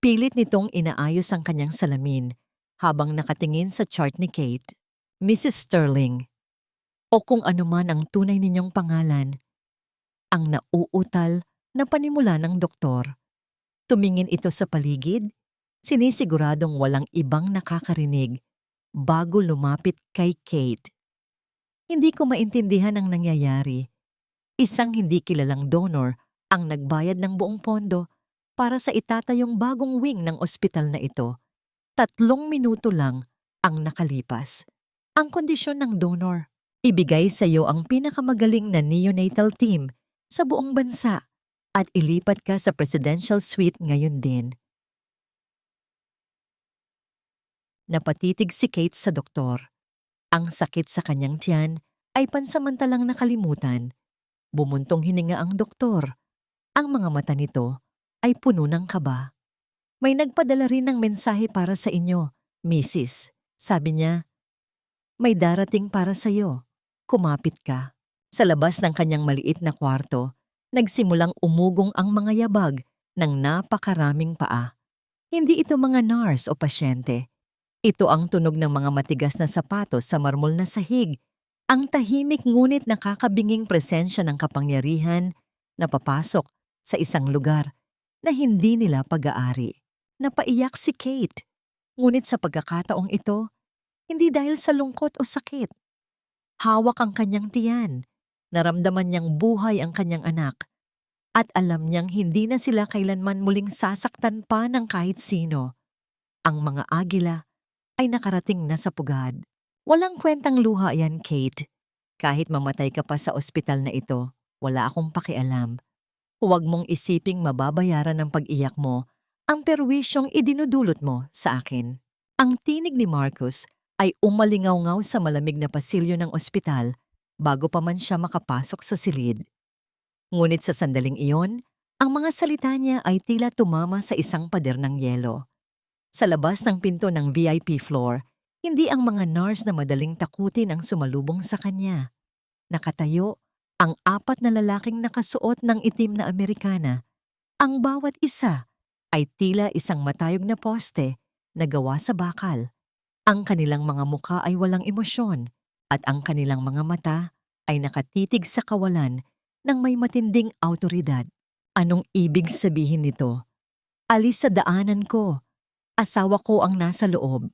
Pilit nitong inaayos ang kanyang salamin habang nakatingin sa chart ni Kate. Mrs. Sterling, o kung anuman ang tunay ninyong pangalan, ang nauutal na panimula ng doktor. Tumingin ito sa paligid, sinisiguradong walang ibang nakakarinig bago lumapit kay Kate. Hindi ko maintindihan ang nangyayari. Isang hindi kilalang donor ang nagbayad ng buong pondo para sa itatayong bagong wing ng ospital na ito. 3 minuto lang ang nakalipas. Ang kondisyon ng donor, Ibigay sa iyo ang pinakamagaling na neonatal team sa buong bansa at ilipat ka sa presidential suite ngayon din. Napatitig si Kate sa doktor. Ang sakit sa kanyang tiyan ay pansamantalang nakalimutan. Bumuntong hininga ang doktor. Ang mga mata nito ay puno ng kaba. May nagpadala rin ng mensahe para sa inyo, Mrs. Sabi niya, may darating para sa iyo. Kumapit ka. Sa labas ng kanyang maliit na kwarto, nagsimulang umugong ang mga yabag ng napakaraming paa. Hindi ito mga nurse o pasyente. Ito ang tunog ng mga matigas na sapatos sa marmol na sahig. Ang tahimik ngunit nakakabinging presensya ng kapangyarihan na papasok sa isang lugar na hindi nila pag-aari. Napaiyak si Kate. Ngunit sa pagkakataong ito, hindi dahil sa lungkot o sakit. Hawak ang kanyang tiyan. Naramdaman niyang buhay ang kanyang anak. At alam niyang hindi na sila kailanman muling sasaktan pa ng kahit sino. Ang mga agila ay nakarating na sa pugad. Walang kwentang luha yan, Kate. Kahit mamatay ka pa sa ospital na ito, wala akong pakialam. Huwag mong isiping mababayaran ng pag-iyak mo ang perwisyong idinudulot mo sa akin. Ang tinig ni Marcus ay umalingaw-ngaw sa malamig na pasilyo ng ospital bago pa man siya makapasok sa silid. Ngunit sa sandaling iyon, ang mga salita niya ay tila tumama sa isang pader ng yelo. Sa labas ng pinto ng VIP floor, hindi ang mga nurse na madaling takutin ang sumalubong sa kanya. Nakatayo ang 4 na lalaking nakasuot ng itim na Amerikana. Ang bawat isa ay tila isang matayog na poste na gawa sa bakal. Ang kanilang mga mukha ay walang emosyon at ang kanilang mga mata ay nakatitig sa kawalan ng may matinding awtoridad. Anong ibig sabihin nito? Alis sa daanan ko. Asawa ko ang nasa loob.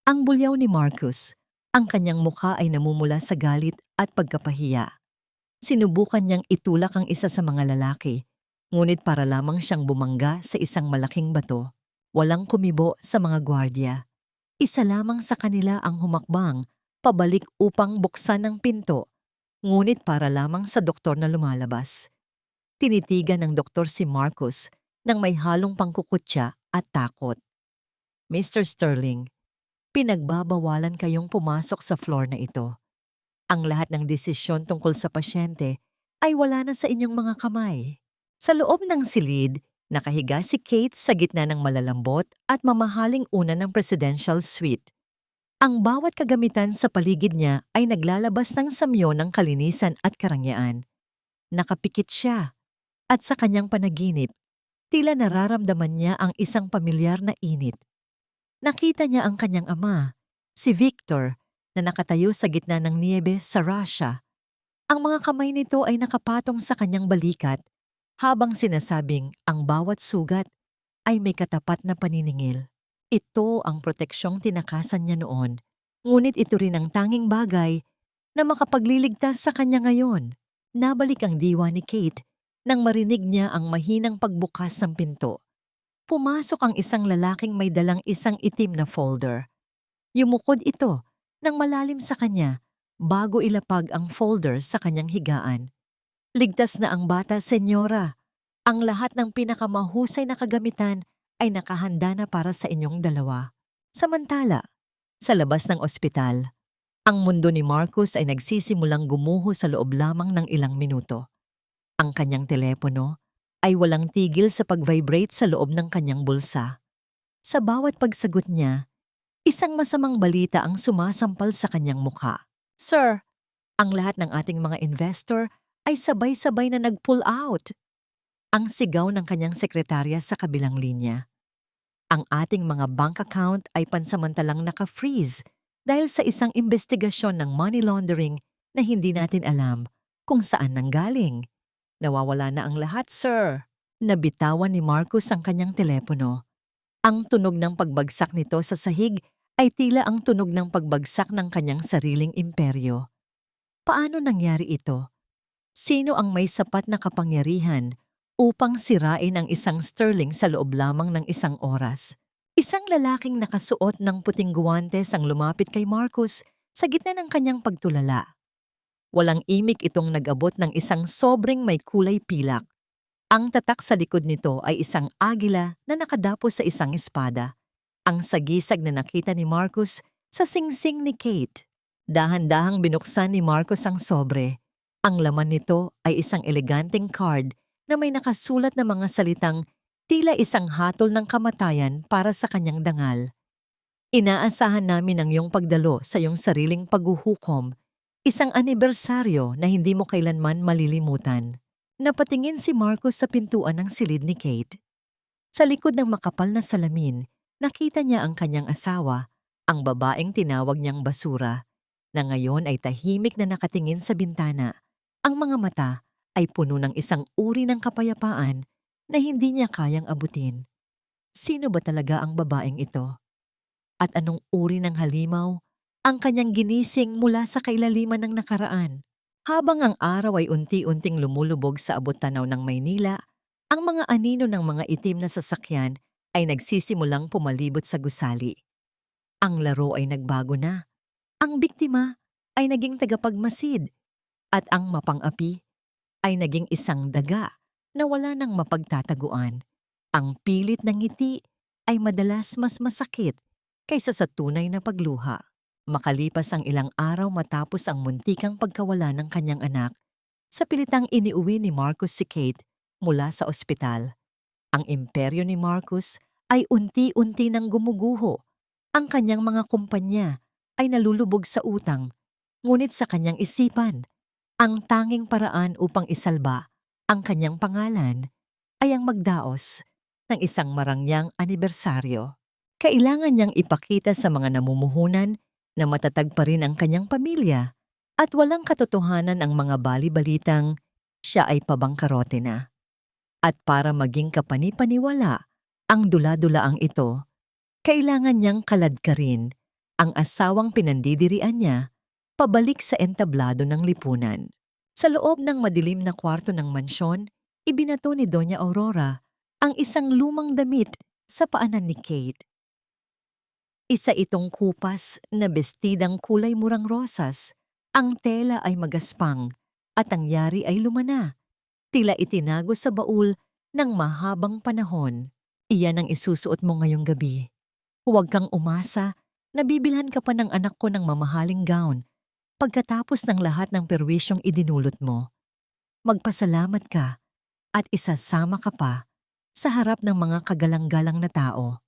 Ang bulyaw ni Marcus, ang kanyang mukha ay namumula sa galit at pagkapahiya. Sinubukan niyang itulak ang isa sa mga lalaki, ngunit para lamang siyang bumangga sa isang malaking bato. Walang kumibo sa mga gwardya. Isa lamang sa kanila ang humakbang, pabalik upang buksan ang pinto, ngunit para lamang sa doktor na lumalabas. Tinitigan ng doktor si Marcus nang may halong pangkukutya at takot. Mr. Sterling, pinagbabawalan kayong pumasok sa floor na ito. Ang lahat ng desisyon tungkol sa pasyente ay wala na sa inyong mga kamay. Sa loob ng silid, nakahiga si Kate sa gitna ng malalambot at mamahaling una ng presidential suite. Ang bawat kagamitan sa paligid niya ay naglalabas ng samyo ng kalinisan at karangyaan. Nakapikit siya at sa kanyang panaginip, tila nararamdaman niya ang isang pamilyar na init. Nakita niya ang kanyang ama, si Victor, na nakatayo sa gitna ng niebe sa Russia. Ang mga kamay nito ay nakapatong sa kanyang balikat habang sinasabing ang bawat sugat ay may katapat na paniningil. Ito ang proteksyong tinakasan niya noon, ngunit ito rin ang tanging bagay na makapagliligtas sa kanya ngayon. Nabalik ang diwa ni Kate nang marinig niya ang mahinang pagbukas ng pinto. Pumasok ang isang lalaking may dalang isang itim na folder. Yumukod ito nang malalim sa kanya bago ilapag ang folder sa kanyang higaan. Ligtas na ang bata, senyora. Ang lahat ng pinakamahusay na kagamitan ay nakahanda na para sa inyong dalawa. Samantala, sa labas ng ospital, ang mundo ni Marcus ay nagsisimulang gumuho sa loob lamang ng ilang minuto. Ang kanyang telepono ay walang tigil sa pag-vibrate sa loob ng kanyang bulsa. Sa bawat pagsagot niya, isang masamang balita ang sumasampal sa kanyang mukha. Sir, ang lahat ng ating mga investor ay sabay-sabay na nag-pull out. Ang sigaw ng kanyang sekretarya sa kabilang linya. Ang ating mga bank account ay pansamantalang naka-freeze dahil sa isang investigasyon ng money laundering na hindi natin alam kung saan nanggaling. Nawawala na ang lahat, sir. Nabitawan ni Marcus ang kanyang telepono. Ang tunog ng pagbagsak nito sa sahig ay tila ang tunog ng pagbagsak ng kanyang sariling imperyo. Paano nangyari ito? Sino ang may sapat na kapangyarihan upang sirain ang isang sterling sa loob lamang ng isang oras? Isang lalaking nakasuot ng puting guwantes ang lumapit kay Marcus Sa gitna ng kanyang pagtulala, walang imik itong nag-abot ng isang sobrang may kulay pilak. Ang tatak sa likod nito ay isang agila na nakadapo sa isang espada. Ang sagisag na nakita ni Marcus sa singsing ni Kate. Dahan-dahang binuksan ni Marcus ang sobre. Ang laman nito ay isang eleganteng card na may nakasulat na mga salitang tila isang hatol ng kamatayan para sa kanyang dangal. Inaasahan namin ang iyong pagdalo sa iyong sariling paghuhukom, isang anibersaryo na hindi mo kailanman malilimutan. Napatingin si Marcus sa pintuan ng silid ni Kate. Sa likod ng makapal na salamin, nakita niya ang kanyang asawa, ang babaeng tinawag niyang basura, na ngayon ay tahimik na nakatingin sa bintana. Ang mga mata ay puno ng isang uri ng kapayapaan na hindi niya kayang abutin. Sino ba talaga ang babaeng ito? At anong uri ng halimaw ang kanyang ginising mula sa kailaliman ng nakaraan? Habang ang araw ay unti-unting lumulubog sa abot-tanaw ng Maynila, ang mga anino ng mga itim na sasakyan ay nagsisimulang pumalibot sa gusali. Ang laro ay nagbago na. Ang biktima ay naging tagapagmasid at ang mapang-api ay naging isang daga na wala nang mapagtataguan. Ang pilit ng ngiti ay madalas mas masakit kaysa sa tunay na pagluha. Makalipas ang ilang araw matapos ang muntikang pagkawala ng kanyang anak, sa pilitang iniuwi ni Marcus si Kate mula sa ospital. Ang imperyo ni Marcus ay unti-unti nang gumuguho. Ang kanyang mga kumpanya ay nalulubog sa utang, ngunit sa kanyang isipan, ang tanging paraan upang isalba ang kanyang pangalan ay ang magdaos ng isang marangyang anibersaryo. Kailangan niyang ipakita sa mga namumuhunan na matatag pa rin ang kanyang pamilya at walang katotohanan ang mga bali-balitang siya ay pabangkarote na. At para maging kapani-paniwala ang dula-dulaang ito, kailangan niyang kaladkarin ang asawang pinandidirian niya pabalik sa entablado ng lipunan. Sa loob ng madilim na kwarto ng mansyon, ibinato ni Doña Aurora ang isang lumang damit sa paanan ni Kate. Isa itong kupas na bestidang kulay murang rosas. Ang tela ay magaspang at ang yari ay lumana. Tila itinago sa baul ng mahabang panahon. Iyan ang isusuot mo ngayong gabi. Huwag kang umasa na bibilhan ka pa ng anak ko ng mamahaling gown pagkatapos ng lahat ng perwisyong idinulot mo. Magpasalamat ka at isasama ka pa sa harap ng mga kagalang-galang na tao.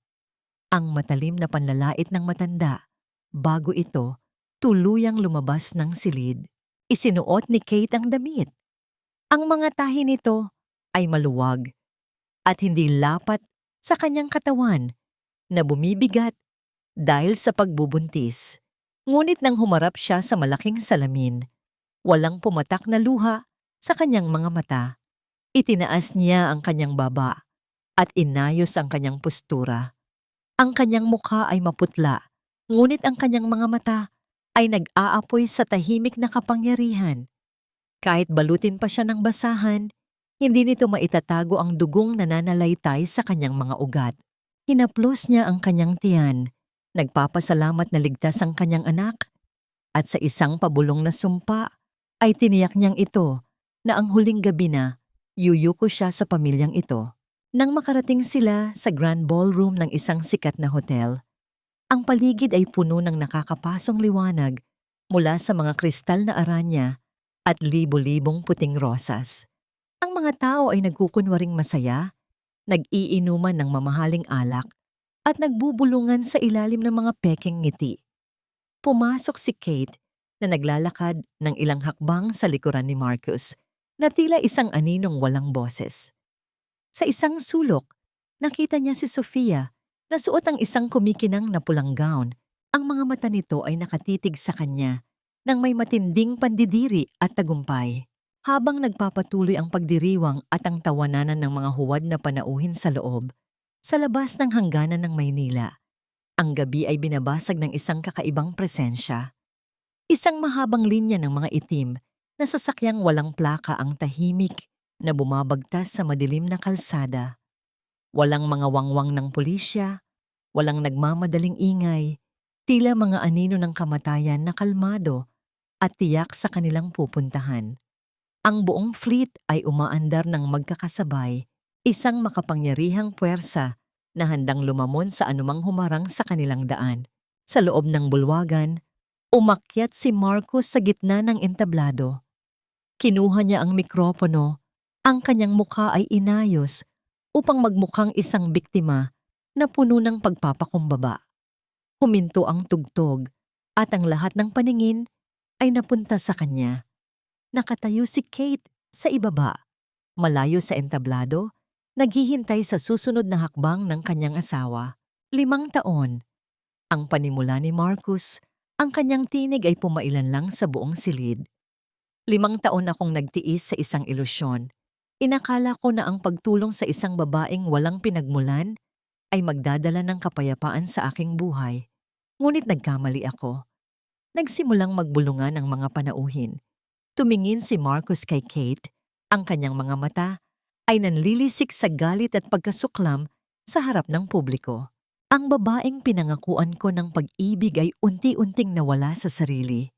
Ang matalim na panlalait ng matanda, bago ito, tuluyang lumabas ng silid. Isinuot ni Kate ang damit. Ang mga tahi nito ay maluwag at hindi lapat sa kanyang katawan na bumibigat dahil sa pagbubuntis. Ngunit nang humarap siya sa malaking salamin, walang pumatak na luha sa kanyang mga mata. Itinaas niya ang kanyang baba at inayos ang kanyang postura. Ang kanyang mukha ay maputla, ngunit ang kanyang mga mata ay nag-aapoy sa tahimik na kapangyarihan. Kahit balutin pa siya ng basahan, hindi nito maitatago ang dugong nananalaytay sa kanyang mga ugat. Hinaplos niya ang kanyang tiyan, nagpapasalamat na ligtas ang kanyang anak, at sa isang pabulong na sumpa ay tiniyak niyang ito na ang huling gabi na yuyuko siya sa pamilyang ito. Nang makarating sila sa grand ballroom ng isang sikat na hotel, ang paligid ay puno ng nakakapasong liwanag mula sa mga kristal na aranya at libo-libong puting rosas. Ang mga tao ay nagkukunwaring masaya, nag-iinuman ng mamahaling alak at nagbubulungan sa ilalim ng mga pekeng ngiti. Pumasok si Kate na naglalakad ng ilang hakbang sa likuran ni Marcus na tila isang aninong walang boses. Sa isang sulok, nakita niya si Sofia na suot ang isang kumikinang na pulang gown. Ang mga mata nito ay nakatitig sa kanya nang may matinding pandidiri at tagumpay. Habang nagpapatuloy ang pagdiriwang at ang tawananan ng mga huwad na panauhin sa loob, sa labas ng hangganan ng Maynila, ang gabi ay binabasag ng isang kakaibang presensya. Isang mahabang linya ng mga itim na sasakyang walang plaka ang tahimik na bumabagtas sa madilim na kalsada. Walang mga wangwang ng pulisya, walang nagmamadaling ingay, Tila mga anino ng kamatayan na kalmado at tiyak sa kanilang pupuntahan. Ang buong fleet ay umaandar ng magkakasabay, isang makapangyarihang puwersa na handang lumamon sa anumang humarang sa kanilang daan. Sa loob ng bulwagan, umakyat si Marcus sa gitna ng entablado. Kinuha niya ang mikropono, ang kanyang mukha ay inayos upang magmukhang isang biktima na puno ng pagpapakumbaba. Huminto ang tugtog at ang lahat ng paningin ay napunta sa kanya. Nakatayo si Kate sa ibaba, malayo sa entablado, naghihintay sa susunod na hakbang ng kanyang asawa. 5 taon. Ang panimula ni Marcus, ang kanyang tinig ay pumailan lang sa buong silid. 5 taon akong nagtiis sa isang ilusyon. Inakala ko na ang pagtulong sa isang babaeng walang pinagmulan ay magdadala ng kapayapaan sa aking buhay. Ngunit nagkamali ako. Nagsimulang magbulungan ang mga panauhin. Tumingin si Marcus kay Kate, ang kanyang mga mata ay nanlilisik sa galit at pagkasuklam sa harap ng publiko. Ang babaeng pinangakuan ko ng pag-ibig ay unti-unting nawala sa sarili.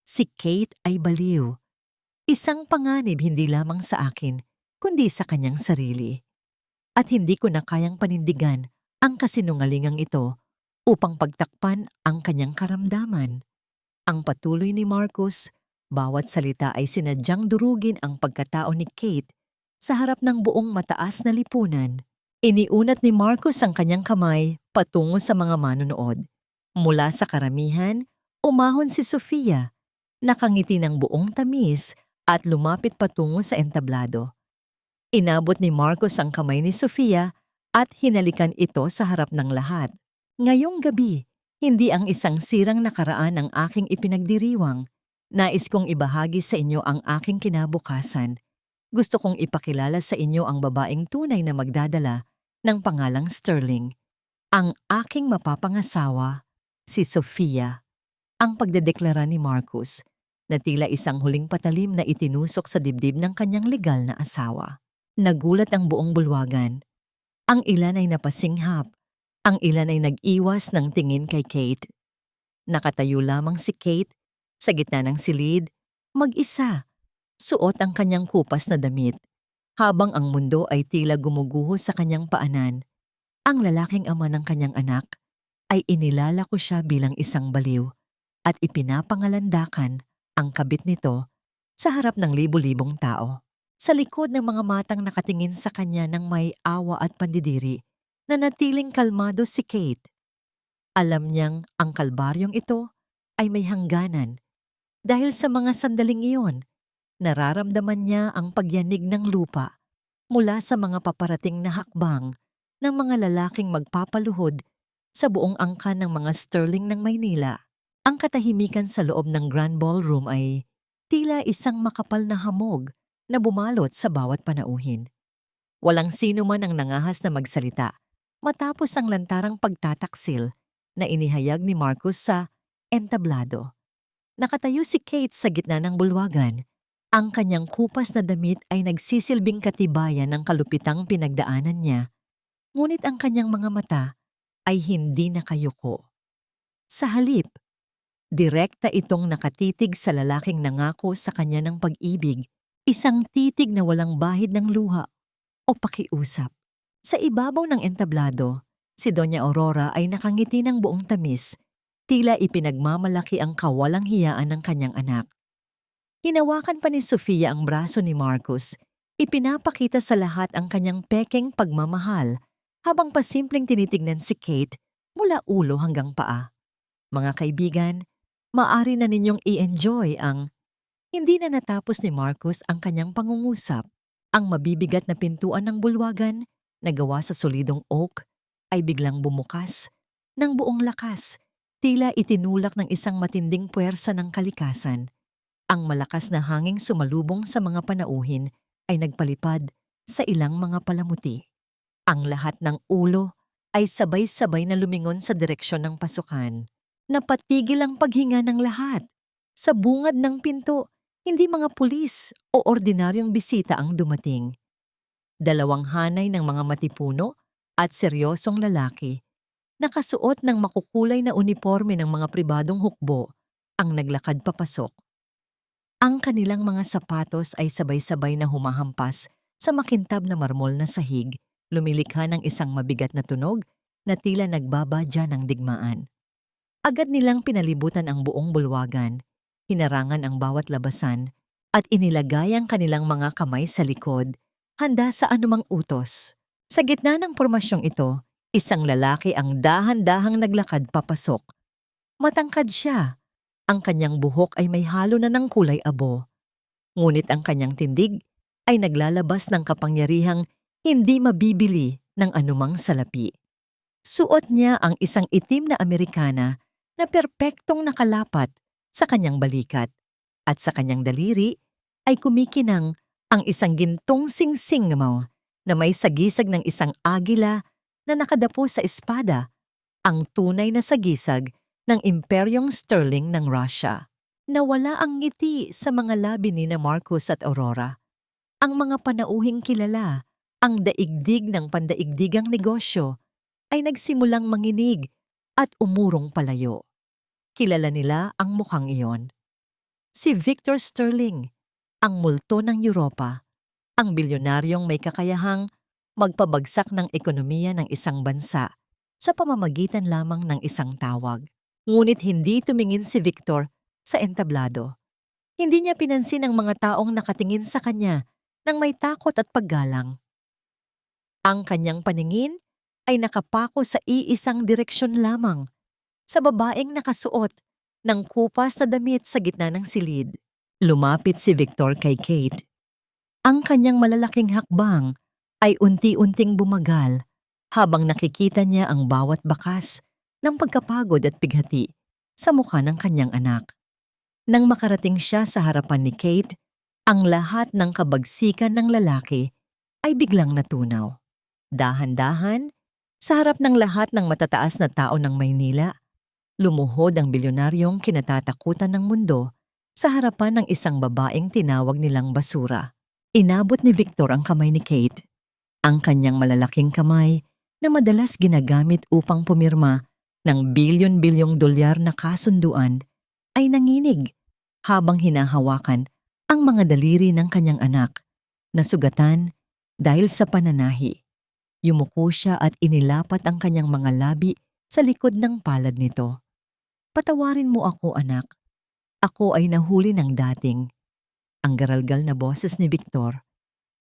Si Kate ay baliw. Isang panganib hindi lamang sa akin, kundi sa kanyang sarili. At hindi ko na kayang panindigan ang kasinungalingang ito upang pagtakpan ang kanyang karamdaman. Ang patuloy ni Marcus, bawat salita ay sinadyang durugin ang pagkatao ni Kate sa harap ng buong mataas na lipunan. Iniunat ni Marcus ang kanyang kamay patungo sa mga manonood. Mula sa karamihan, umahon si Sofia, nakangiti ng buong tamis at lumapit patungo sa entablado. Inabot ni Marcus ang kamay ni Sofia at hinalikan ito sa harap ng lahat. Ngayong gabi, hindi ang isang sirang nakaraan ang aking ipinagdiriwang. Nais kong ibahagi sa inyo ang aking kinabukasan. Gusto kong ipakilala sa inyo ang babaeng tunay na magdadala ng pangalang Sterling. Ang aking mapapangasawa, si Sofia. Ang pagdedeklara ni Marcus na tila isang huling patalim na itinusok sa dibdib ng kanyang legal na asawa. Nagulat ang buong bulwagan. Ang ilan ay napasinghap, ang ilan ay nag-iwas ng tingin kay Kate. Nakatayo lamang si Kate sa gitna ng silid, mag-isa, suot ang kanyang kupas na damit, habang ang mundo ay tila gumuguho sa kanyang paanan. Ang lalaking ama ng kanyang anak ay inilalako siya bilang isang baliw at ipinapangalandakan ang kabit nito sa harap ng libu-libong tao. Sa likod ng mga matang nakatingin sa kanya ng may awa at pandidiri, nanatiling kalmado si Kate. Alam niyang ang kalbaryong ito ay may hangganan. Dahil sa mga sandaling iyon, nararamdaman niya ang pagyanig ng lupa mula sa mga paparating na hakbang ng mga lalaking magpapaluhod sa buong angkan ng mga Sterling ng Maynila. Ang katahimikan sa loob ng Grand Ballroom ay tila isang makapal na hamog na bumalot sa bawat panauhin. Walang sino man ang nangahas na magsalita matapos ang lantarang pagtataksil na inihayag ni Marcus sa entablado. Nakatayo si Kate sa gitna ng bulwagan. Ang kanyang kupas na damit ay nagsisilbing katibayan ng kalupitang pinagdaanan niya, ngunit ang kanyang mga mata ay hindi nakayuko. Sa halip, direkta itong nakatitig sa lalaking nangako sa kanya ng pag-ibig, isang titig na walang bahid ng luha o pakiusap. Sa ibabaw ng entablado, si Doña Aurora ay nakangiti ng buong tamis, tila ipinagmamalaki ang kawalang hiyaan ng kanyang anak. Hinawakan pa ni Sofia ang braso ni Marcus, ipinapakita sa lahat ang kanyang pekeng pagmamahal habang pasimpleng tinitignan si Kate mula ulo hanggang paa. Mga kaibigan, maaari na ninyong i-enjoy ang hindi na natapos ni Marcus ang kanyang pangungusap. Ang mabibigat na pintuan ng bulwagan na gawa sa solidong oak ay biglang bumukas ng buong lakas, tila itinulak ng isang matinding puwersa ng kalikasan. Ang malakas na hanging sumalubong sa mga panauhin ay nagpalipad sa ilang mga palamuti. Ang lahat ng ulo ay sabay-sabay na lumingon sa direksyon ng pasukan. Napatigil ang paghinga ng lahat. Sa bungad ng pinto, hindi mga pulis o ordinaryong bisita ang dumating. 2 hanay ng mga matipuno at seryosong lalaki nakasuot ng makukulay na uniforme ng mga pribadong hukbo, ang naglakad papasok. Ang kanilang mga sapatos ay sabay-sabay na humahampas sa makintab na marmol na sahig, lumilikha ng isang mabigat na tunog na tila nagbabadya ng digmaan. Agad nilang pinalibutan ang buong bulwagan, hinarangan ang bawat labasan, at inilagay ang kanilang mga kamay sa likod, handa sa anumang utos. Sa gitna ng pormasyong ito, isang lalaki ang dahan-dahang naglakad papasok. Matangkad siya. Ang kanyang buhok ay may halo na ng kulay abo. Ngunit ang kanyang tindig ay naglalabas ng kapangyarihang hindi mabibili ng anumang salapi. Suot niya ang isang itim na Amerikana na perpektong nakalapat sa kanyang balikat at sa kanyang daliri ay kumikinang ang isang gintong singsing na may sagisag ng isang agila na nakadapo sa espada, ang tunay na sagisag ng Imperyong Sterling ng Russia. Nawala ang ngiti sa mga labi ni na Marcos at Aurora. Ang mga panauhing kilala, ang daigdig ng pandaigdigang negosyo, ay nagsimulang manginig at umurong palayo. Kilala nila ang mukhang iyon. Si Victor Sterling, ang multo ng Europa, ang bilyonaryong may kakayahang magpabagsak ng ekonomiya ng isang bansa sa pamamagitan lamang ng isang tawag. Ngunit hindi tumingin si Victor sa entablado. Hindi niya pinansin ang mga taong nakatingin sa kanya nang may takot at paggalang. Ang kanyang paningin ay nakapako sa iisang direksyon lamang, sa babaeng nakasuot ng kupas na damit sa gitna ng silid. Lumapit si Victor kay Kate. Ang kanyang malalaking hakbang ay unti-unting bumagal habang nakikita niya ang bawat bakas ng pagkapagod at bighati sa mukha ng kanyang anak. Nang makarating siya sa harapan ni Kate, ang lahat ng kabagsikan ng lalaki ay biglang natunaw. Dahan-dahan, sa harap ng lahat ng matataas na tao ng Maynila, lumuhod ang bilyonaryong kinatatakutan ng mundo sa harapan ng isang babaeng tinawag nilang basura. Inabot ni Victor ang kamay ni Kate. Ang kanyang malalaking kamay na madalas ginagamit upang pumirma ng bilyon-bilyong dolyar na kasunduan ay nanginig habang hinahawakan ang mga daliri ng kanyang anak na sugatan dahil sa pananahi. Yumuko siya at inilapat ang kanyang mga labi sa likod ng palad nito. "Patawarin mo ako, anak. Ako ay nahuli ng dating." Ang garalgal na boses ni Victor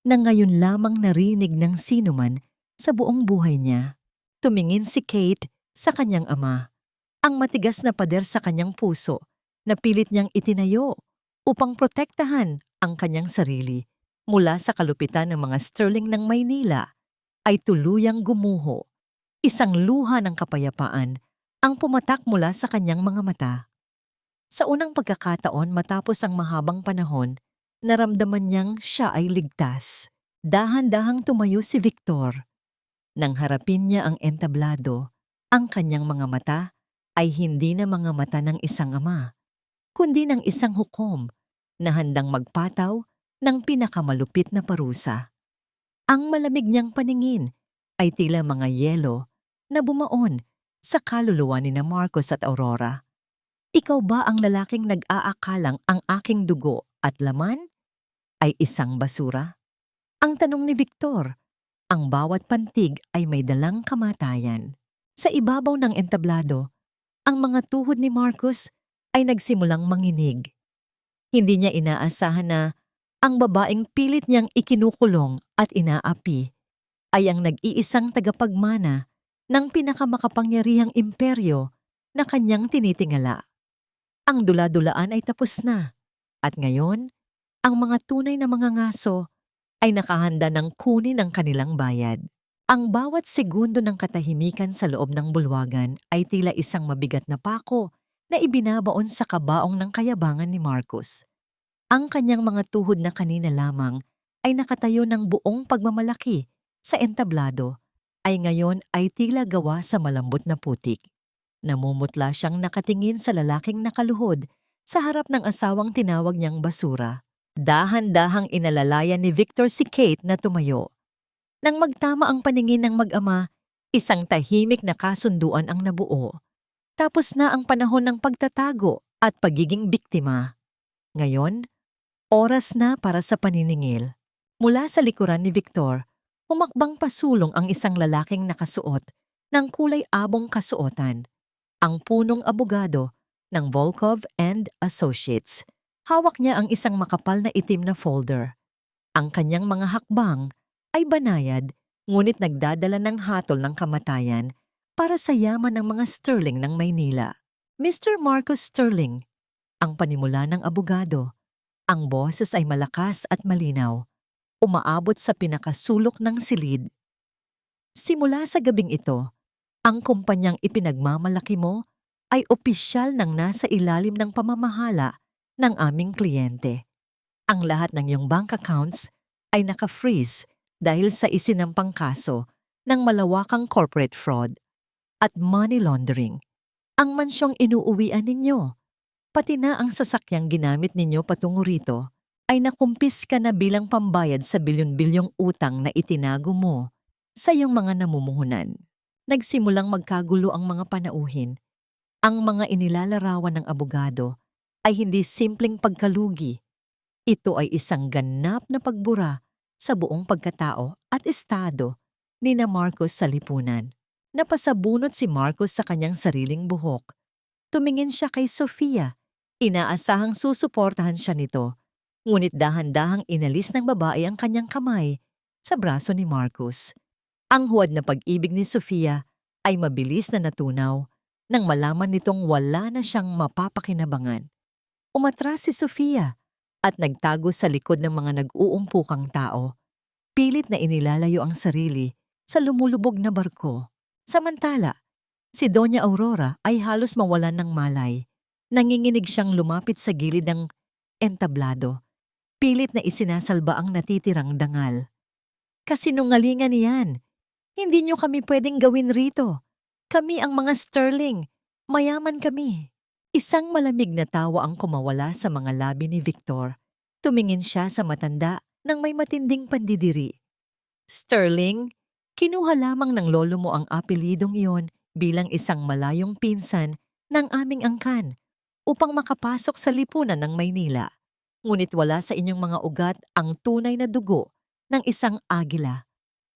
na ngayon lamang narinig ng sinuman sa buong buhay niya. Tumingin si Kate sa kanyang ama, ang matigas na pader sa kanyang puso na pilit niyang itinayo upang protektahan ang kanyang sarili mula sa kalupitan ng mga Sterling ng Maynila, ay tuluyang gumuho. Isang luha ng kapayapaan ang pumatak mula sa kanyang mga mata. Sa unang pagkakataon matapos ang mahabang panahon, naramdaman niyang siya ay ligtas. Dahan-dahang tumayo si Victor. Nang harapin niya ang entablado, ang kanyang mga mata ay hindi na mga mata ng isang ama, kundi ng isang hukom na handang magpataw ng pinakamalupit na parusa. Ang malamig niyang paningin ay tila mga yelo na bumaon sa kaluluwa ni na Marcos at Aurora. "Ikaw ba ang lalaking nag-aakalang ang aking dugo at laman ay isang basura?" Ang tanong ni Victor. Ang bawat pantig ay may dalang kamatayan. Sa ibabaw ng entablado, ang mga tuhod ni Marcos ay nagsimulang manginig. Hindi niya inaasahan na ang babaeng pilit niyang ikinukulong at inaapi ay ang nag-iisang tagapagmana ng pinakamakapangyarihang imperyo na kanyang tinitingala. Ang dula-dulaan ay tapos na, at ngayon, ang mga tunay na mga ngaso ay nakahanda ng kunin ang kanilang bayad. Ang bawat segundo ng katahimikan sa loob ng bulwagan ay tila isang mabigat na pako na ibinabaon sa kabaong ng kayabangan ni Marcos. Ang kanyang mga tuhod na kanina lamang ay nakatayo ng buong pagmamalaki sa entablado, ay ngayon ay tila gawa sa malambot na putik. Namumutla siyang nakatingin sa lalaking nakaluhod sa harap ng asawang tinawag niyang basura. Dahan-dahang inalalayan ni Victor si Kate na tumayo. Nang magtama ang paningin ng mag-ama, Isang tahimik na kasunduan ang nabuo. Tapos na ang panahon ng pagtatago at pagiging biktima. Ngayon, oras na para sa paniningil. Mula sa likuran ni Victor, humakbang pasulong ang isang lalaking nakasuot ng kulay abong kasuotan, ang punong abogado ng Volkov and Associates. Hawak niya ang isang makapal na itim na folder. Ang kanyang mga hakbang ay banayad, ngunit nagdadala ng hatol ng kamatayan para sa yaman ng mga Sterling ng Maynila. Mr. Marcus Sterling, ang panimula ng abogado. Ang boses ay malakas at malinaw, umaabot sa pinakasulok ng silid. Simula sa gabing ito, ang kumpanyang ipinagmamalaki mo ay opisyal ng nasa ilalim ng pamamahala ng aming kliyente. Ang lahat ng iyong bank accounts ay naka-freeze dahil sa isinampang kaso ng malawakang corporate fraud at money laundering. Ang mansyong inuuwian ninyo, pati na ang sasakyang ginamit ninyo patungo rito, ay nakumpiska na bilang pambayad sa bilyon-bilyong utang na itinago mo sa iyong mga namumuhunan. Nagsimulang magkagulo ang mga panauhin. Ang mga inilalarawan ng abogado ay hindi simpleng pagkalugi. Ito ay isang ganap na pagbura sa buong pagkatao at estado ni na Marcos sa lipunan. Napasabunot si Marcos sa kanyang sariling buhok. Tumingin siya kay Sofia. Inaasahang susuportahan siya nito. Ngunit dahan-dahang inalis ng babae ang kanyang kamay sa braso ni Marcos. Ang huwad na pag-ibig ni Sofia ay mabilis na natunaw nang malaman nitong wala na siyang mapapakinabangan. Umatras si Sofia at nagtago sa likod ng mga nag-uumpukang tao. Pilit na inilalayo ang sarili sa lumulubog na barko. Samantala, si Doña Aurora ay halos mawalan ng malay. Nanginginig siyang lumapit sa gilid ng entablado. Pilit na isinasalba ang natitirang dangal. Kasinungalingan niyan. Hindi niyo kami pwedeng gawin rito. Kami ang mga Sterling. Mayaman kami. Isang malamig na tawa ang kumawala sa mga labi ni Victor. Tumingin siya sa matanda nang may matinding pandidiri. Sterling, kinuha lamang ng lolo mo ang apelidong iyon bilang isang malayong pinsan ng aming angkan upang makapasok sa lipunan ng Maynila. Ngunit wala sa inyong mga ugat ang tunay na dugo ng isang agila.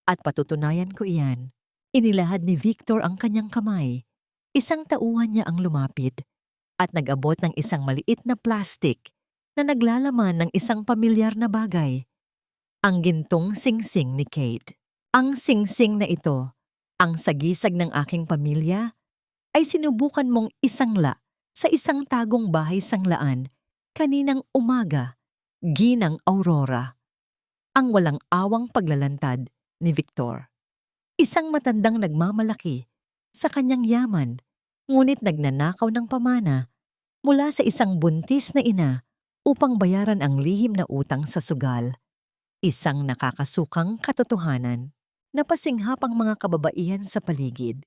At patutunayan ko iyan. Inilahad ni Victor ang kanyang kamay. Isang tauhan niya ang lumapit at nag-abot ng isang maliit na plastik na naglalaman ng isang pamilyar na bagay. Ang gintong singsing ni Kate. Ang singsing na ito, ang sagisag ng aking pamilya, ay sinubukan mong isangla sa isang tagong bahay sanglaan kaninang umaga, Ginang Aurora. Ang walang awang paglalantad ni Victor. Isang matandang nagmamalaki sa kanyang yaman, ngunit nagnanakaw ng pamana mula sa isang buntis na ina upang bayaran ang lihim na utang sa sugal. Isang nakakasukang katotohanan. Napasinghap ang mga kababaihan sa paligid.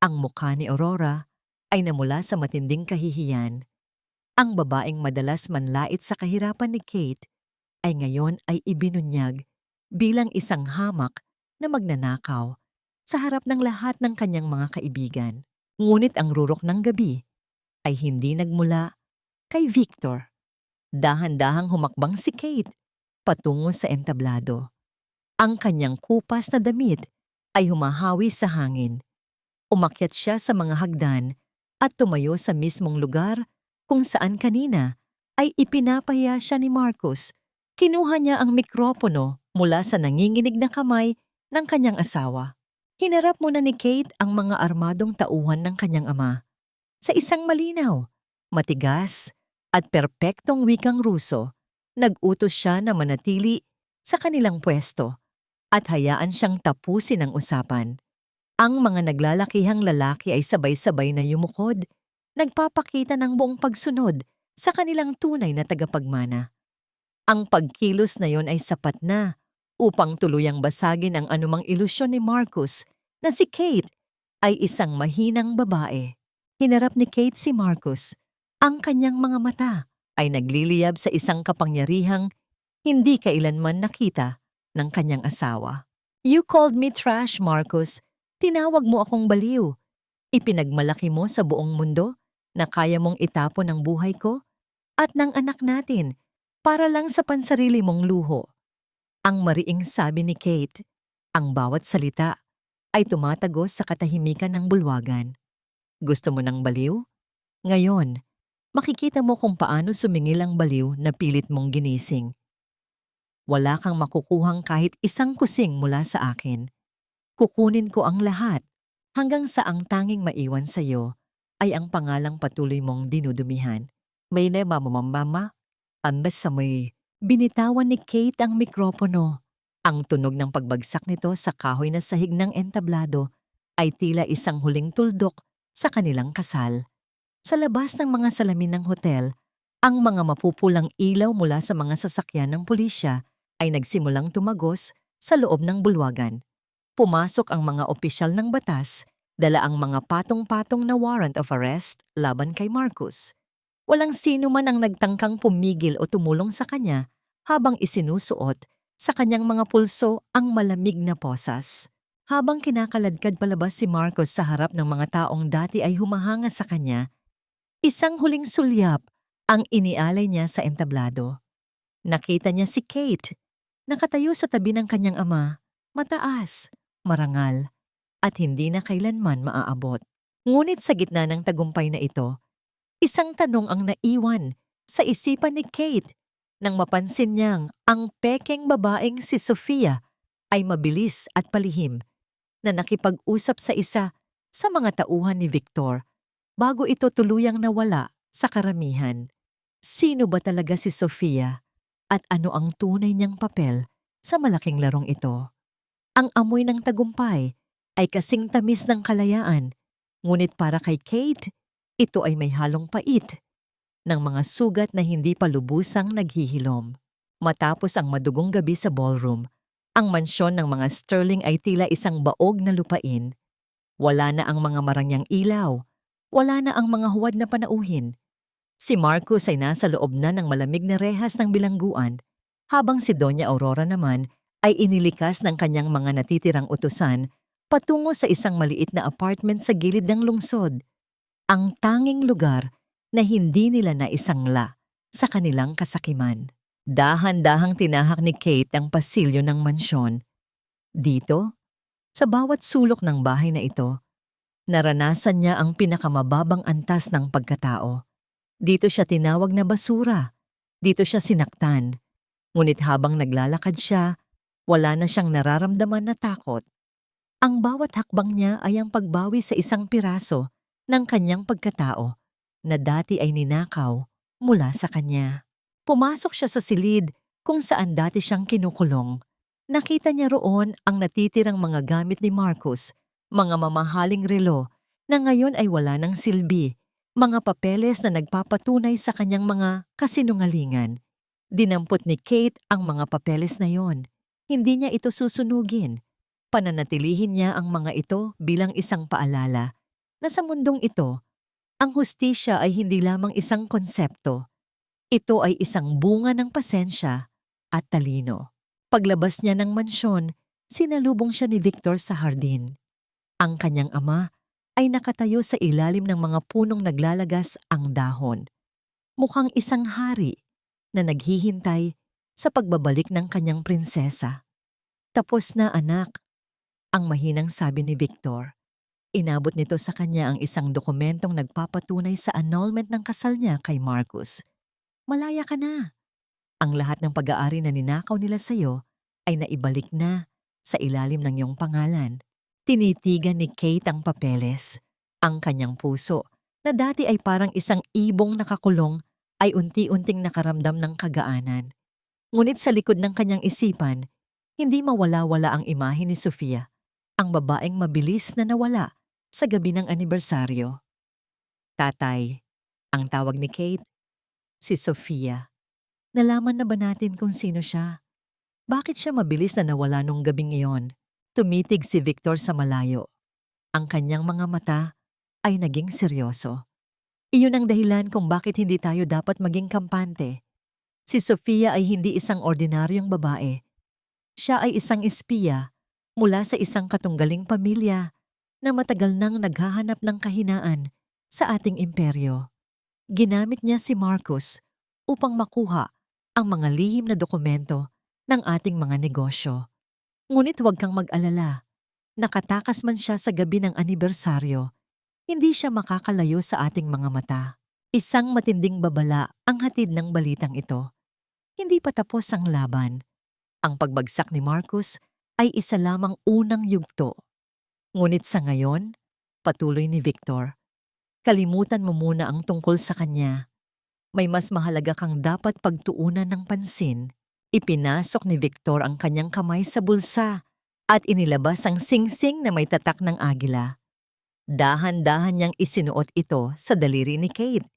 Ang mukha ni Aurora ay namula sa matinding kahihiyan. Ang babaeng madalas manlait sa kahirapan ni Kate ay ngayon ay ibinunyag bilang isang hamak na magnanakaw sa harap ng lahat ng kanyang mga kaibigan. Ngunit ang rurok ng gabi ay hindi nagmula kay Victor. Dahan-dahang humakbang si Kate patungo sa entablado. Ang kanyang kupas na damit ay humahawi sa hangin. Umakyat siya sa mga hagdan at tumayo sa mismong lugar kung saan kanina ay ipinapahiya siya ni Marcos. Kinuha niya ang mikropono mula sa nanginginig na kamay ng kanyang asawa. Hinarap muna ni Kate ang mga armadong tauhan ng kanyang ama. Sa isang malinaw, matigas at perpektong wikang Ruso, nag-utos siya na manatili sa kanilang pwesto at hayaan siyang tapusin ang usapan. Ang mga naglalakihang lalaki ay sabay-sabay na yumukod, nagpapakita ng buong pagsunod sa kanilang tunay na tagapagmana. Ang pagkilos na yon ay sapat na upang tuluyang basagin ang anumang ilusyon ni Marcos na si Kate ay isang mahinang babae. Hinarap ni Kate si Marcos. Ang kanyang mga mata ay nagliliyab sa isang kapangyarihang hindi kailanman nakita ng kanyang asawa. You called me trash, Marcos, Tinawag mo akong baliw. Ipinagmalaki mo sa buong mundo na kaya mong itapon ang buhay ko at ng anak natin para lang sa pansarili mong luho. Ang mariing sabi ni Kate, ang bawat salita ay tumatagos sa katahimikan ng bulwagan. Gusto mo ng baliw? Ngayon, makikita mo kung paano sumingil ang baliw na pilit mong ginising. Wala kang makukuhang kahit isang kusing mula sa akin. Kukunin ko ang lahat hanggang sa ang tanging maiwan sa iyo ay ang pangalang patuloy mong dinudumihan. May nema mamambama, andas sa may binitawan ni Kate ang mikropono. Ang tunog ng pagbagsak nito sa kahoy na sahig ng entablado ay tila isang huling tuldok sa kanilang kasal. Sa labas ng mga salamin ng hotel, ang mga mapupulang ilaw mula sa mga sasakyan ng pulisya ay nagsimulang tumagos sa loob ng bulwagan. Pumasok ang mga opisyal ng batas, dala ang mga patong-patong na warrant of arrest laban kay Marcus. Walang sino man ang nagtangkang pumigil o tumulong sa kanya habang isinusuot sa kanyang mga pulso ang malamig na posas. Habang kinakaladkad palabas si Marcus sa harap ng mga taong dati ay humahanga sa kanya, isang huling sulyap ang inialay niya sa entablado. Nakita niya si Kate, nakatayo sa tabi ng kanyang ama, mataas, marangal, at hindi na kailanman maaabot. Ngunit sa gitna ng tagumpay na ito, isang tanong ang naiwan sa isipan ni Kate nang mapansin niyang ang pekeng babaeng si Sofia ay mabilis at palihim na nakipag-usap sa isa sa mga tauhan ni Victor bago ito tuluyang nawala sa karamihan. Sino ba talaga si Sofia at ano ang tunay niyang papel sa malaking larong ito? Ang amoy ng tagumpay ay kasing tamis ng kalayaan, ngunit para kay Kate, ito ay may halong pait ng mga sugat na hindi pa lubusang naghihilom. Matapos ang madugong gabi sa ballroom, ang mansyon ng mga Sterling ay tila isang baog na lupain. Wala na ang mga marangyang ilaw, wala na ang mga huwad na panauhin. Si Marcus ay nasa loob na ng malamig na rehas ng bilangguan, habang si Doña Aurora naman ay inilikas ng kanyang mga natitirang utusan patungo sa isang maliit na apartment sa gilid ng lungsod, ang tanging lugar na hindi nila naisangla sa kanilang kasakiman. Dahan-dahang tinahak ni Kate ang pasilyo ng mansyon. Dito, sa bawat sulok ng bahay na ito, naranasan niya ang pinakamababang antas ng pagkatao. Dito siya tinawag na basura. Dito siya sinaktan. Ngunit habang naglalakad siya, wala na siyang nararamdaman na takot. Ang bawat hakbang niya ay ang pagbawi sa isang piraso ng kanyang pagkatao na dati ay ninakaw mula sa kanya. Pumasok siya sa silid kung saan dati siyang kinukulong. Nakita niya roon ang natitirang mga gamit ni Marcus, mga mamahaling relo na ngayon ay wala ng silbi, mga papeles na nagpapatunay sa kanyang mga kasinungalingan. Dinampot ni Kate ang mga papeles na yon. Hindi niya ito susunugin. Pananatilihin niya ang mga ito bilang isang paalala na sa mundong ito, ang hustisya ay hindi lamang isang konsepto. Ito ay isang bunga ng pasensya at talino. Paglabas niya ng mansyon, sinalubong siya ni Victor sa hardin. Ang kanyang ama ay nakatayo sa ilalim ng mga punong naglalagas ang dahon. Mukhang isang hari na naghihintay sa pagbabalik ng kanyang prinsesa. Tapos na, anak, ang mahinang sabi ni Victor. Inabot nito sa kanya ang isang dokumentong nagpapatunay sa annulment ng kasal niya kay Marcus. Malaya ka na. Ang lahat ng pag-aari na ninakaw nila sa iyo ay naibalik na sa ilalim ng iyong pangalan. Tinitigan ni Kate ang papeles. Ang kanyang puso, na dati ay parang isang ibong nakakulong, ay unti-unting nakaramdam ng kagaanan. Ngunit sa likod ng kanyang isipan, hindi mawala-wala ang imahe ni Sofia, ang babaeng mabilis na nawala sa gabi ng anibersaryo. Tatay, ang tawag ni Kate, si Sofia. Nalaman na ba natin kung sino siya? Bakit siya mabilis na nawala nung gabing iyon? Tumitig si Victor sa malayo. Ang kanyang mga mata ay naging seryoso. Iyon ang dahilan kung bakit hindi tayo dapat maging kampante. Si Sofia ay hindi isang ordinaryong babae. Siya ay isang espiya mula sa isang katunggaling pamilya na matagal nang naghahanap ng kahinaan sa ating imperyo. Ginamit niya si Marcus upang makuha ang mga lihim na dokumento ng ating mga negosyo. Ngunit huwag kang mag-alala, nakatakas man siya sa gabi ng anibersaryo, hindi siya makakalayo sa ating mga mata. Isang matinding babala ang hatid ng balitang ito. Hindi pa tapos ang laban. Ang pagbagsak ni Marcus ay isa lamang unang yugto. Ngunit sa ngayon, patuloy ni Victor, kalimutan mo muna ang tungkol sa kanya. May mas mahalaga kang dapat pagtuunan ng pansin. Ipinasok ni Victor ang kanyang kamay sa bulsa at inilabas ang singsing na may tatak ng agila. Dahan-dahan niyang isinuot ito sa daliri ni Kate.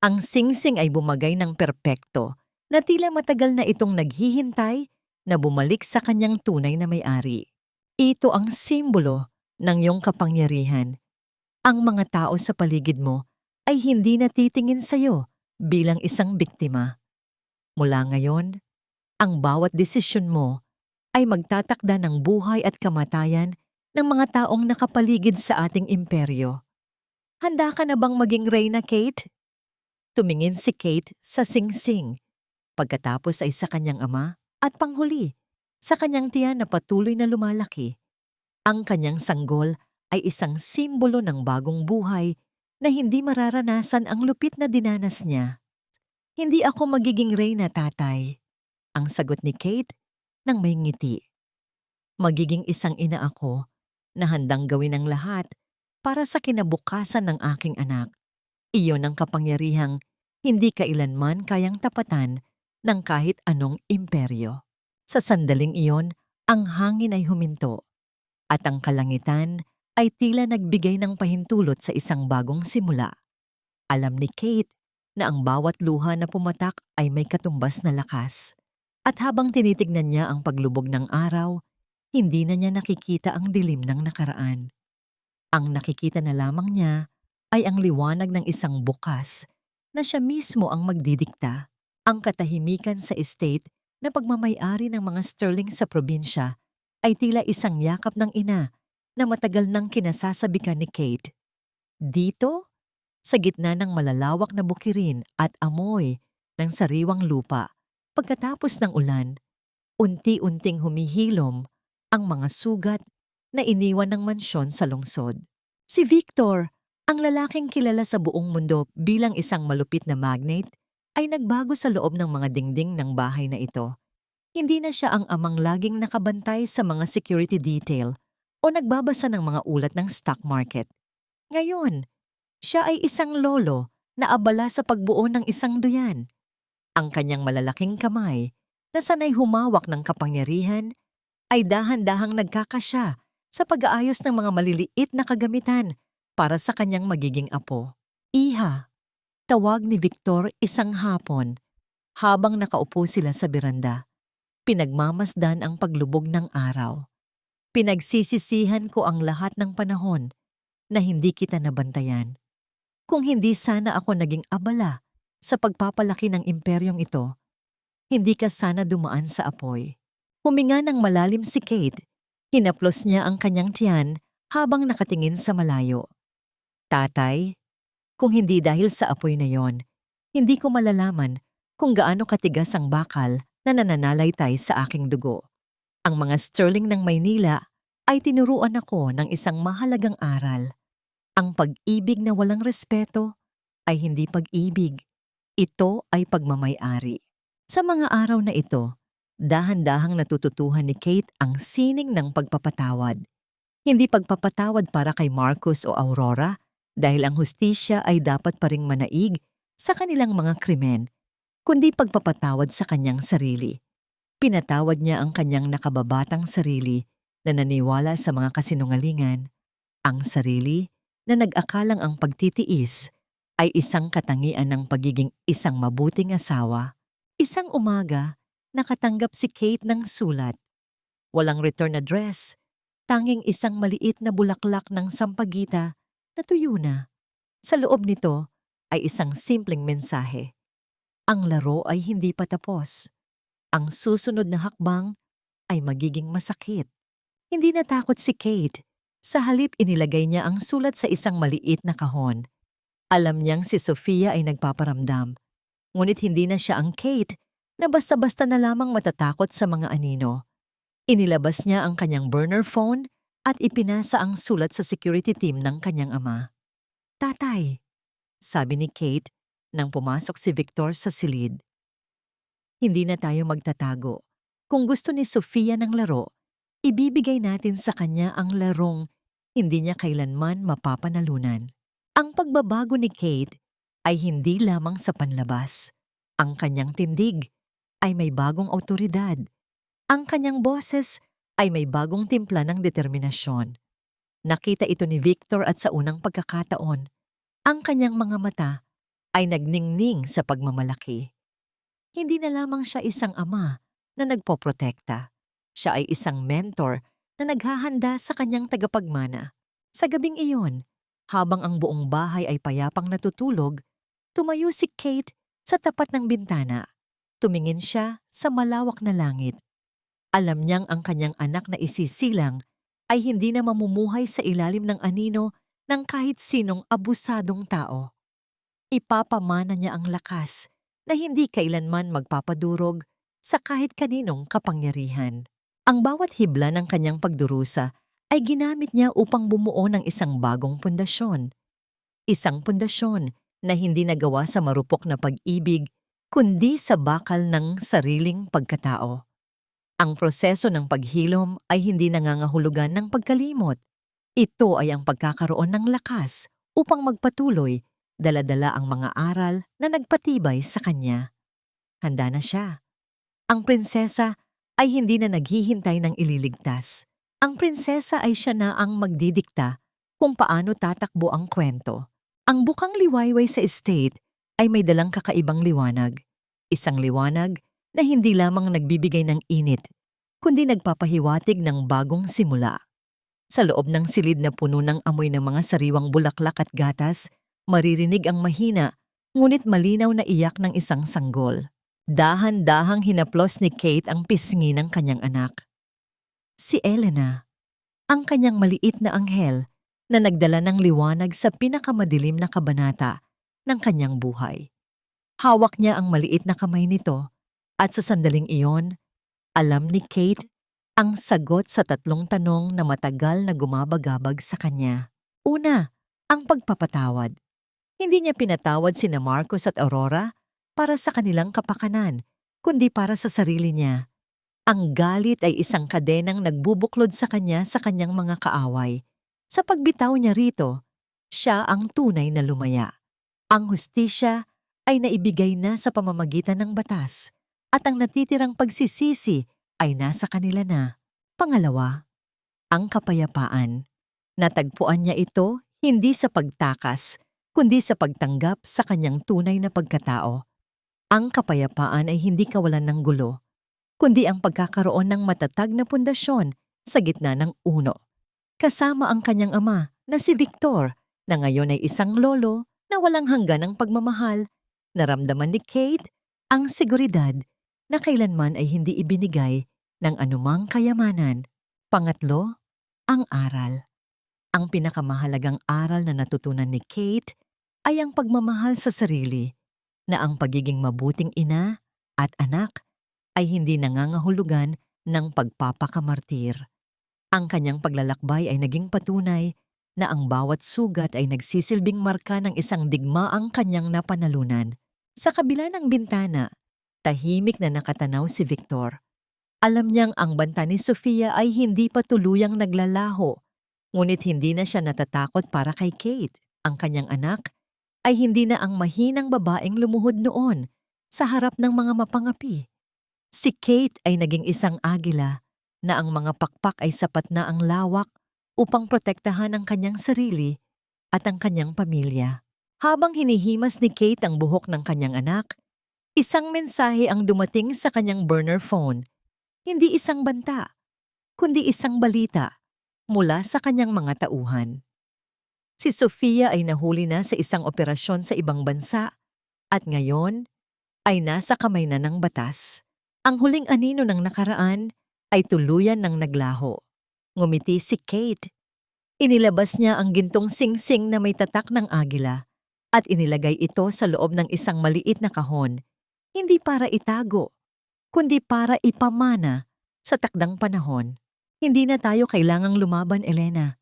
Ang singsing ay bumagay ng perpekto na tila matagal na itong naghihintay na bumalik sa kanyang tunay na may-ari. Ito ang simbolo ng iyong kapangyarihan. Ang mga tao sa paligid mo ay hindi natitingin sa iyo bilang isang biktima. Mula ngayon, ang bawat desisyon mo ay magtatakda ng buhay at kamatayan ng mga taong nakapaligid sa ating imperyo. Handa ka na bang maging reyna, Kate? Tumingin si Kate sa singsing. Pagkatapos ay sa kanyang ama at panghuli, sa kanyang tiyan na patuloy na lumalaki. Ang kanyang sanggol ay isang simbolo ng bagong buhay na hindi mararanasan ang lupit na dinanas niya. Hindi ako magiging reyna, tatay. Ang sagot ni Kate nang may ngiti. Magiging isang ina ako na handang gawin ang lahat para sa kinabukasan ng aking anak. Iyon ang kapangyarihang hindi kailanman kayang tapatan ng kahit anong imperyo. Sa sandaling iyon, ang hangin ay huminto at ang kalangitan ay tila nagbigay ng pahintulot sa isang bagong simula. Alam ni Kate na ang bawat luha na pumatak ay may katumbas na lakas. At habang tinitignan niya ang paglubog ng araw, hindi na niya nakikita ang dilim ng nakaraan. Ang nakikita na lamang niya ay ang liwanag ng isang bukas na siya mismo ang magdidikta. Ang katahimikan sa estate na pagmamay-ari ng mga sterling sa probinsya ay tila isang yakap ng ina na matagal nang kinasasabikan ni Kate. Dito, sa gitna ng malalawak na bukirin at amoy ng sariwang lupa, pagkatapos ng ulan, unti-unting humihilom ang mga sugat na iniwan ng mansyon sa lungsod. Si Victor, ang lalaking kilala sa buong mundo bilang isang malupit na magnate, ay nagbago sa loob ng mga dingding ng bahay na ito. Hindi na siya ang amang laging nakabantay sa mga security detail o nagbabasa ng mga ulat ng stock market. Ngayon, siya ay isang lolo na abala sa pagbuo ng isang duyan. Ang kanyang malalaking kamay, na sanay humawak ng kapangyarihan, ay dahan-dahang nagkakasya sa pag-aayos ng mga maliliit na kagamitan para sa kanyang magiging apo. Iha, tawag ni Victor isang hapon habang nakaupo sila sa beranda. Pinagmamasdan ang paglubog ng araw. Pinagsisisihan ko ang lahat ng panahon na hindi kita nabantayan. Kung hindi sana ako naging abala sa pagpapalaki ng imperyong ito, hindi ka sana dumaan sa apoy. Huminga ng malalim si Kate. Hinaplos niya ang kanyang tiyan habang nakatingin sa malayo. Tatay, kung hindi dahil sa apoy na yon, hindi ko malalaman kung gaano katigas ang bakal na nananalaytay sa aking dugo. Ang mga sterling ng Maynila ay tinuruan ako ng isang mahalagang aral. Ang pag-ibig na walang respeto ay hindi pag-ibig. Ito ay pagmamay-ari. Sa mga araw na ito, dahan-dahang natututuhan ni Kate ang sining ng pagpapatawad. Hindi pagpapatawad para kay Marcus o Aurora dahil ang hustisya ay dapat pa ring manaig sa kanilang mga krimen, kundi pagpapatawad sa kanyang sarili. Pinatawad niya ang kanyang nakababatang sarili na naniwala sa mga kasinungalingan, ang sarili na nag-akalang ang pagtitiis ay isang katangian ng pagiging isang mabuting asawa. Isang umaga, nakatanggap si Kate ng sulat. Walang return address, tanging isang maliit na bulaklak ng sampagita na tuyo na. Sa loob nito ay isang simpleng mensahe. Ang laro ay hindi pa tapos. Ang susunod na hakbang ay magiging masakit. Hindi natakot si Kate Sa halip inilagay niya ang sulat sa isang maliit na kahon. Alam niyang si Sofia ay nagpaparamdam, ngunit hindi na siya ang Kate na basta-basta na lamang matatakot sa mga anino. Inilabas niya ang kanyang burner phone at ipinasa ang sulat sa security team ng kanyang ama. "Tatay," sabi ni Kate nang pumasok si Victor sa silid. "Hindi na tayo magtatago. Kung gusto ni Sofia ng laro, ibibigay natin sa kanya ang larong hindi niya kailanman mapapanalunan." Ang pagbabago ni Kate ay hindi lamang sa panlabas. Ang kanyang tindig ay may bagong awtoridad. Ang kanyang boses ay may bagong timpla ng determinasyon. Nakita ito ni Victor at sa unang pagkakataon, ang kanyang mga mata ay nagningning sa pagmamalaki. Hindi na lamang siya isang ama na nagpoprotekta. Siya ay isang mentor na naghahanda sa kanyang tagapagmana. Sa gabing iyon, habang ang buong bahay ay payapang natutulog, tumayo si Kate sa tapat ng bintana. Tumingin siya sa malawak na langit. Alam niyang ang kanyang anak na isisilang ay hindi na mamumuhay sa ilalim ng anino ng kahit sinong abusadong tao. Ipapamana niya ang lakas na hindi kailanman magpapadurog sa kahit kaninong kapangyarihan. Ang bawat hibla ng kanyang pagdurusa ay ginamit niya upang bumuo ng isang bagong pundasyon. Isang pundasyon na hindi nagawa sa marupok na pag-ibig, kundi sa bakal ng sariling pagkatao. Ang proseso ng paghilom ay hindi nangangahulugan ng pagkalimot. Ito ay ang pagkakaroon ng lakas upang magpatuloy, dala-dala ang mga aral na nagpatibay sa kanya. Handa na siya. Ang prinsesa ay hindi na naghihintay ng ililigtas. Ang prinsesa ay siya na ang magdidikta kung paano tatakbo ang kwento. Ang bukang liwayway sa estate ay may dalang kakaibang liwanag. Isang liwanag na hindi lamang nagbibigay ng init, kundi nagpapahiwatig ng bagong simula. Sa loob ng silid na puno ng amoy ng mga sariwang bulaklak at gatas, maririnig ang mahina, ngunit malinaw na iyak ng isang sanggol. Dahan-dahang hinaplos ni Kate ang pisngi ng kanyang anak. Si Elena, ang kanyang maliit na anghel na nagdala ng liwanag sa pinakamadilim na kabanata ng kanyang buhay. Hawak niya ang maliit na kamay nito at sa sandaling iyon, alam ni Kate ang sagot sa 3 tanong na matagal na gumabagabag sa kanya. Una, ang pagpapatawad. Hindi niya pinatawad sina Marcos at Aurora para sa kanilang kapakanan, kundi para sa sarili niya. Ang galit ay isang kadenang nagbubuklod sa kanya sa kanyang mga kaaway. Sa pagbitaw niya rito, siya ang tunay na lumaya. Ang hustisya ay naibigay na sa pamamagitan ng batas at ang natitirang pagsisisi ay nasa kanila na. Pangalawa, ang kapayapaan. Natagpuan niya ito hindi sa pagtakas, kundi sa pagtanggap sa kanyang tunay na pagkatao. Ang kapayapaan ay hindi kawalan ng gulo, kundi ang pagkakaroon ng matatag na pundasyon sa gitna ng uno. Kasama ang kanyang ama na si Victor, na ngayon ay isang lolo na walang hanggan ng pagmamahal. Naramdaman ni Kate ang seguridad na kailanman ay hindi ibinigay ng anumang kayamanan. Pangatlo, ang aral. Ang pinakamahalagang aral na natutunan ni Kate ay ang pagmamahal sa sarili, na ang pagiging mabuting ina at anak ay hindi nangangahulugan ng pagpapakamartir. Ang kanyang paglalakbay ay naging patunay na ang bawat sugat ay nagsisilbing marka ng isang digmaang kanyang napanalunan. Sa kabila ng bintana, tahimik na nakatanaw si Victor. Alam niyang ang banta ni Sofia ay hindi pa tuluyang naglalaho, ngunit hindi na siya natatakot para kay Kate. Ang kanyang anak ay hindi na ang mahinang babaeng lumuhod noon sa harap ng mga mapangapi. Si Kate ay naging isang agila na ang mga pakpak ay sapat na ang lawak upang protektahan ang kanyang sarili at ang kanyang pamilya. Habang hinihimas ni Kate ang buhok ng kanyang anak, isang mensahe ang dumating sa kanyang burner phone. Hindi isang banta, kundi isang balita mula sa kanyang mga tauhan. Si Sofia ay nahuli na sa isang operasyon sa ibang bansa at ngayon ay nasa kamay na ng batas. Ang huling anino ng nakaraan ay tuluyan ng naglaho. Ngumiti si Kate. Inilabas niya ang gintong singsing na may tatak ng agila at inilagay ito sa loob ng isang maliit na kahon, hindi para itago, kundi para ipamana sa takdang panahon. Hindi na tayo kailangang lumaban, Elena.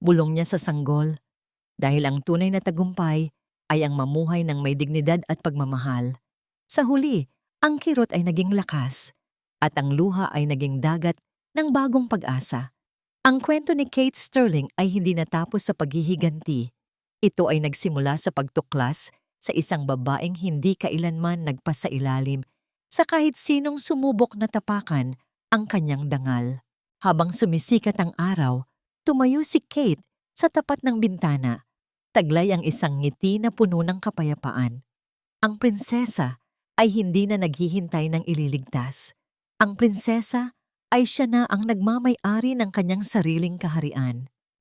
Bulong niya sa sanggol, dahil ang tunay na tagumpay ay ang mamuhay ng may dignidad at pagmamahal. Sa huli, ang kirot ay naging lakas at ang luha ay naging dagat ng bagong pag-asa. Ang kwento ni Kate Sterling ay hindi natapos sa paghihiganti. Ito ay nagsimula sa pagtuklas sa isang babaeng hindi kailanman nagpasailalim sa kahit sinong sumubok na tapakan ang kanyang dangal. Habang sumisikat ang araw, tumayo si Kate sa tapat ng bintana. Taglay ang isang ngiti na puno ng kapayapaan. Ang prinsesa ay hindi na naghihintay ng ililigtas. Ang prinsesa ay siya na ang nagmamay-ari ng kanyang sariling kaharian.